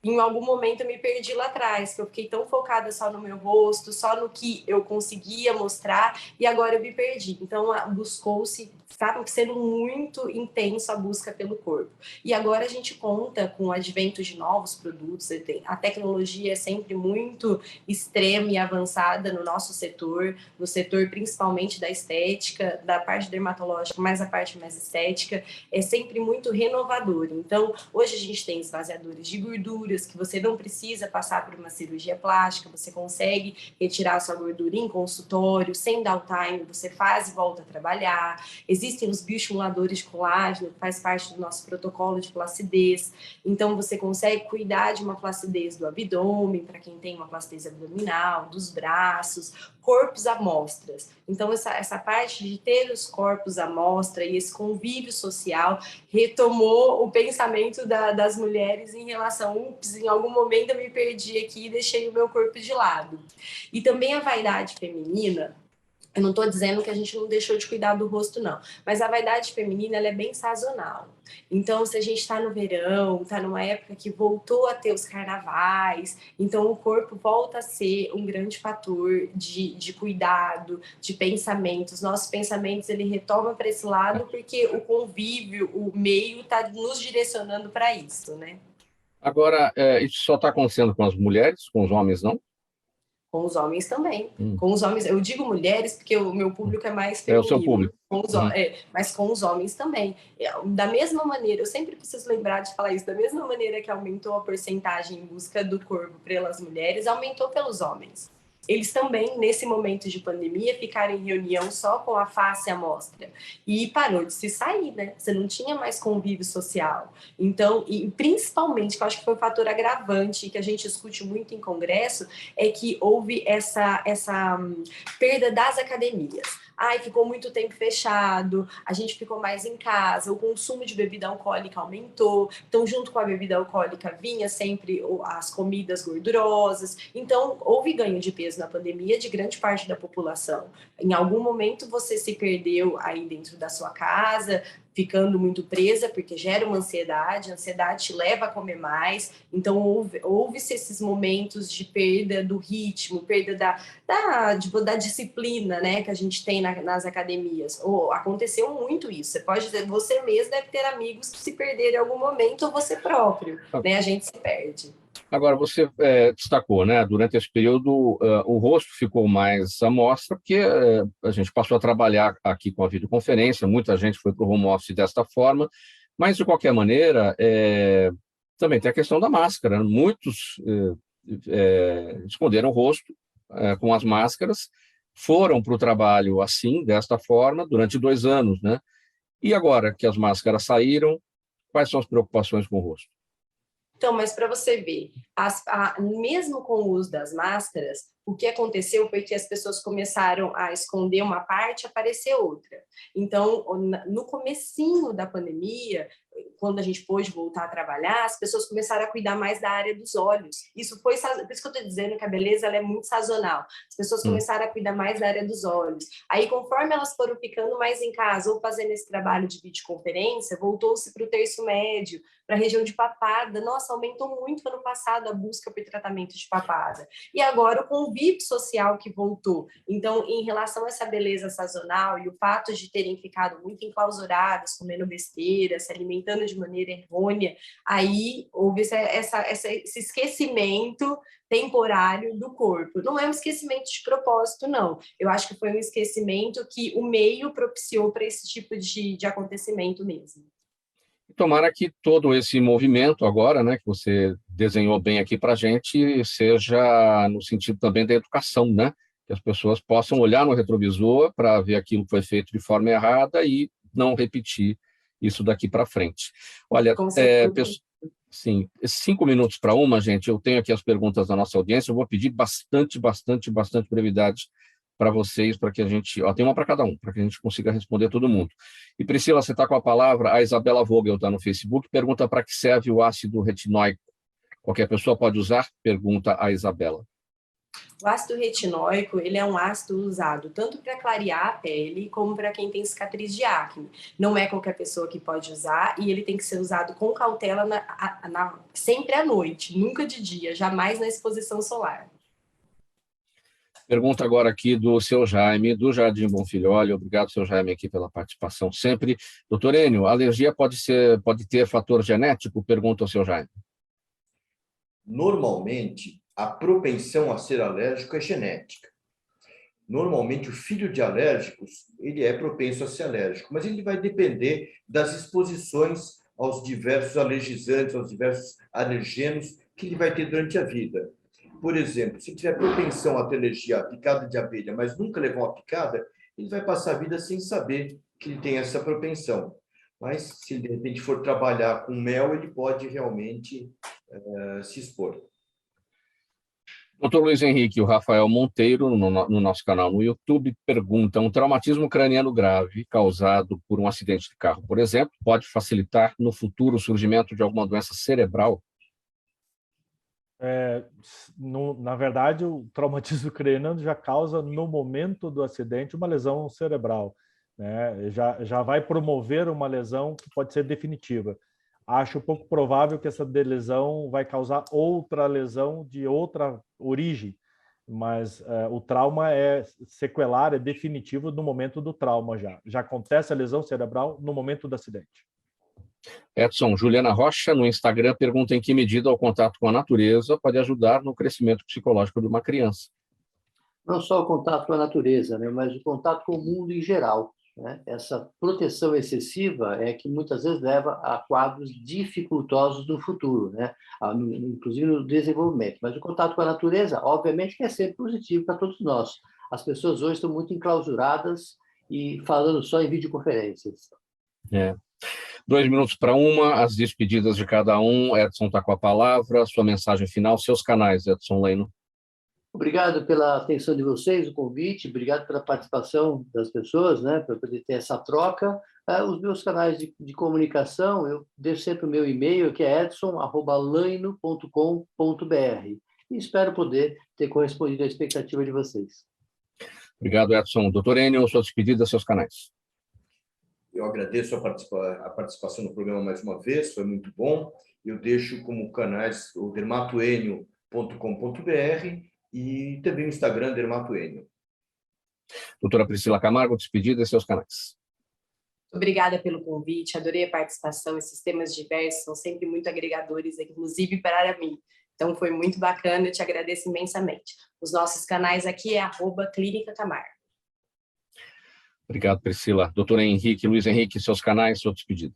em algum momento eu me perdi lá atrás, que eu fiquei tão focada só no meu rosto, só no que eu conseguia mostrar, e agora eu me perdi. Então, buscou-se, está sendo muito intenso a busca pelo corpo. E agora a gente conta com o advento de novos produtos, a tecnologia é sempre muito extrema e avançada no nosso setor, no setor principalmente da estética, da parte dermatológica, mas a parte mais estética, é sempre muito renovador. Então, hoje a gente tem esvaziadores de gordura, que você não precisa passar por uma cirurgia plástica, você consegue retirar a sua gordura em consultório, sem downtime, você faz e volta a trabalhar. Existem os bioestimuladores de colágeno, que faz parte do nosso protocolo de flacidez. Então, você consegue cuidar de uma flacidez do abdômen, para quem tem uma flacidez abdominal, dos braços, corpos à mostras. Então, essa parte de ter os corpos à mostra e esse convívio social retomou o pensamento das mulheres em relação, em algum momento eu me perdi aqui e deixei o meu corpo de lado. E também a vaidade feminina, eu não estou dizendo que a gente não deixou de cuidar do rosto, não. Mas a vaidade feminina, ela é bem sazonal. Então, se a gente está no verão, está numa época que voltou a ter os carnavais, então o corpo volta a ser um grande fator de cuidado, de pensamentos. Nossos pensamentos, ele retoma para esse lado porque o convívio, o meio está nos direcionando para isso, né? Agora, isso só está acontecendo com as mulheres, com os homens, não? Com os homens também. Com os homens, eu digo mulheres porque o meu público é mais feminino. É o seu público. Mas com os homens também. Da mesma maneira, eu sempre preciso lembrar de falar isso, da mesma maneira que aumentou a porcentagem em busca do corpo pelas mulheres, aumentou pelos homens. Eles também, nesse momento de pandemia, ficaram em reunião só com a face à mostra. E parou de se sair, né? Você não tinha mais convívio social. Então, e principalmente, que eu acho que foi um fator agravante que a gente discute muito em congresso, é que houve essa perda das academias. Ficou muito tempo fechado, a gente ficou mais em casa, o consumo de bebida alcoólica aumentou, então junto com a bebida alcoólica vinha sempre as comidas gordurosas, então houve ganho de peso na pandemia de grande parte da população. Em algum momento você se perdeu aí dentro da sua casa, ficando muito presa, porque gera uma ansiedade, a ansiedade te leva a comer mais, então houve-se esses momentos de perda do ritmo, perda da disciplina, né, que a gente tem nas academias. Aconteceu muito isso, você pode dizer, você mesmo deve ter amigos que se perderam em algum momento, ou você próprio, né, a gente se perde. Agora, você destacou, né, durante esse período, o rosto ficou mais à mostra, porque a gente passou a trabalhar aqui com a videoconferência, muita gente foi para o home office desta forma, mas, de qualquer maneira, também tem a questão da máscara. Muitos esconderam o rosto com as máscaras, foram para o trabalho assim, desta forma, durante 2 anos, né? E agora que as máscaras saíram, quais são as preocupações com o rosto? Então, mas para você ver, mesmo com o uso das máscaras, o que aconteceu foi que as pessoas começaram a esconder uma parte e aparecer outra. Então, no comecinho da pandemia, quando a gente pôde voltar a trabalhar, as pessoas começaram a cuidar mais da área dos olhos. Isso foi, por isso que eu estou dizendo que a beleza ela é muito sazonal. As pessoas começaram a cuidar mais da área dos olhos. Aí, conforme elas foram ficando mais em casa ou fazendo esse trabalho de videoconferência, voltou-se para o terço médio, para a região de papada. Nossa, aumentou muito ano passado a busca por tratamento de papada. E agora o convívio social que voltou. Então, em relação a essa beleza sazonal e o fato de terem ficado muito enclausuradas, comendo besteira, se alimentando de maneira errônea, aí houve esse esquecimento temporário do corpo. Não é um esquecimento de propósito, não. Eu acho que foi um esquecimento que o meio propiciou para esse tipo de acontecimento mesmo. Tomara que todo esse movimento agora, né, que você desenhou bem aqui para a gente, seja no sentido também da educação, né? que as pessoas possam olhar no retrovisor para ver aquilo que foi feito de forma errada e não repetir isso daqui para frente. Olha, sim, 5 minutos para uma, gente, eu tenho aqui as perguntas da nossa audiência, eu vou pedir bastante brevidade para vocês, para que a gente... tem uma para cada um, para que a gente consiga responder todo mundo. E Priscila, você está com a palavra, a Isabela Vogel está no Facebook, pergunta para que serve o ácido retinóico. Qualquer pessoa pode usar? Pergunta a Isabela. O ácido retinóico, ele é um ácido usado tanto para clarear a pele, como para quem tem cicatriz de acne. Não é qualquer pessoa que pode usar, e ele tem que ser usado com cautela sempre à noite, nunca de dia, jamais na exposição solar. Pergunta agora aqui do seu Jaime, do Jardim Bonfilholi. Obrigado, seu Jaime, aqui pela participação sempre. Doutor Enio, a alergia pode ter fator genético? Pergunta o seu Jaime. Normalmente, a propensão a ser alérgico é genética. Normalmente, o filho de alérgicos, ele é propenso a ser alérgico, mas ele vai depender das exposições aos diversos alergizantes, aos diversos alergenos que ele vai ter durante a vida. Por exemplo, se tiver propensão a ter alergia à picada de abelha, mas nunca levou uma picada, ele vai passar a vida sem saber que ele tem essa propensão. Mas, se ele, de repente, for trabalhar com mel, ele pode realmente se expor. Doutor Luiz Henrique, o Rafael Monteiro, no nosso canal no YouTube, pergunta: um traumatismo craniano grave causado por um acidente de carro, por exemplo, pode facilitar no futuro o surgimento de alguma doença cerebral? Na verdade, o traumatismo craniano já causa, no momento do acidente, uma lesão cerebral, né? Já vai promover uma lesão que pode ser definitiva. Acho pouco provável que essa lesão vai causar outra lesão de outra origem, mas o trauma é sequelar, é definitivo no momento do trauma já. Já acontece a lesão cerebral no momento do acidente. Edson, Juliana Rocha, no Instagram, pergunta em que medida o contato com a natureza pode ajudar no crescimento psicológico de uma criança. Não só o contato com a natureza, né, mas o contato com o mundo em geral, né? Essa proteção excessiva é que muitas vezes leva a quadros dificultosos no futuro, né? Inclusive no desenvolvimento. Mas o contato com a natureza, obviamente, que é sempre positivo para todos nós. As pessoas hoje estão muito enclausuradas e falando só em videoconferências. 2 minutos para uma, as despedidas de cada um. Edson está com a palavra, sua mensagem final, seus canais, Edson Leino. Obrigado pela atenção de vocês, o convite, obrigado pela participação das pessoas, né, para poder ter essa troca. Os meus canais de comunicação, eu deixo sempre o meu e-mail, que é edson@laino.com.br, e espero poder ter correspondido à expectativa de vocês. Obrigado, Edson. Doutor Enio, suas despedidas, seus canais. Eu agradeço a participação no programa mais uma vez, foi muito bom. Eu deixo como canais o dermatoenio.com.br e também o Instagram Dermatoenio. Doutora Priscila Camargo, despedida e seus canais. Obrigada pelo convite, adorei a participação. Esses temas diversos são sempre muito agregadores, inclusive para mim. Então, foi muito bacana, eu te agradeço imensamente. Os nossos canais aqui é @Clínica Camargo. Obrigado, Priscila. Doutor Henrique, Luiz Henrique, seus canais, sua despedida.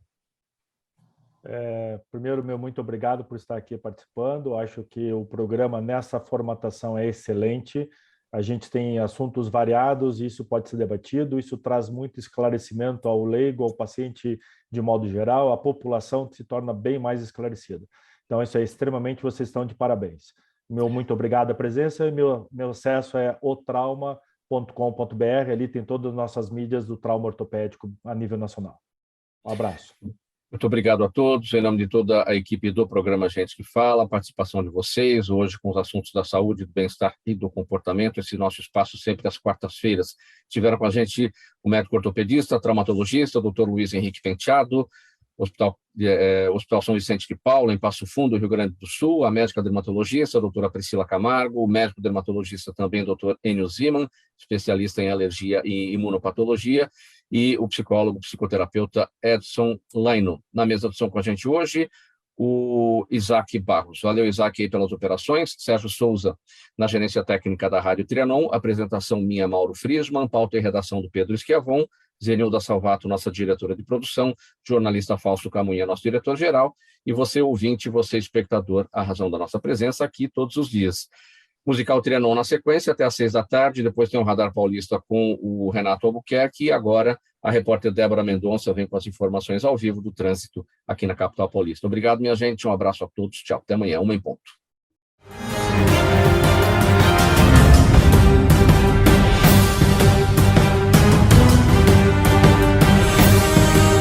Primeiro, muito obrigado por estar aqui participando. Acho que o programa nessa formatação é excelente. A gente tem assuntos variados, isso pode ser debatido, isso traz muito esclarecimento ao leigo, ao paciente de modo geral, a população se torna bem mais esclarecida. Então, isso é extremamente, vocês estão de parabéns. Muito obrigado a presença, e meu acesso é otrauma.com.br, ali tem todas as nossas mídias do trauma ortopédico a nível nacional. Um abraço. Muito obrigado a todos, em nome de toda a equipe do programa Gente que Fala, a participação de vocês, hoje com os assuntos da saúde, do bem-estar e do comportamento, esse nosso espaço sempre às quartas-feiras. Tiveram com a gente o médico ortopedista, traumatologista, doutor Luiz Henrique Penteado, Hospital São Vicente de Paula, em Passo Fundo, Rio Grande do Sul, a médica dermatologista, a doutora Priscila Camargo, o médico dermatologista também, doutor Enio Ziman, especialista em alergia e imunopatologia, e o psicólogo, psicoterapeuta Edson Leino. Na mesa de som com a gente hoje, o Isaac Barros. Valeu, Isaac, aí pelas operações. Sérgio Souza, na gerência técnica da Rádio Trianon. Apresentação minha, Mauro Friesman. Pauta e redação do Pedro Schiavon. Zenilda Salvato, nossa diretora de produção. Jornalista Fausto Camunha, nosso diretor-geral. E você, ouvinte, você, espectador, a razão da nossa presença aqui todos os dias. Musical Trianon na sequência, até às 18h, depois tem o Radar Paulista com o Renato Albuquerque, e agora a repórter Débora Mendonça vem com as informações ao vivo do trânsito aqui na capital paulista. Obrigado, minha gente, um abraço a todos, tchau, até amanhã, 1h em ponto.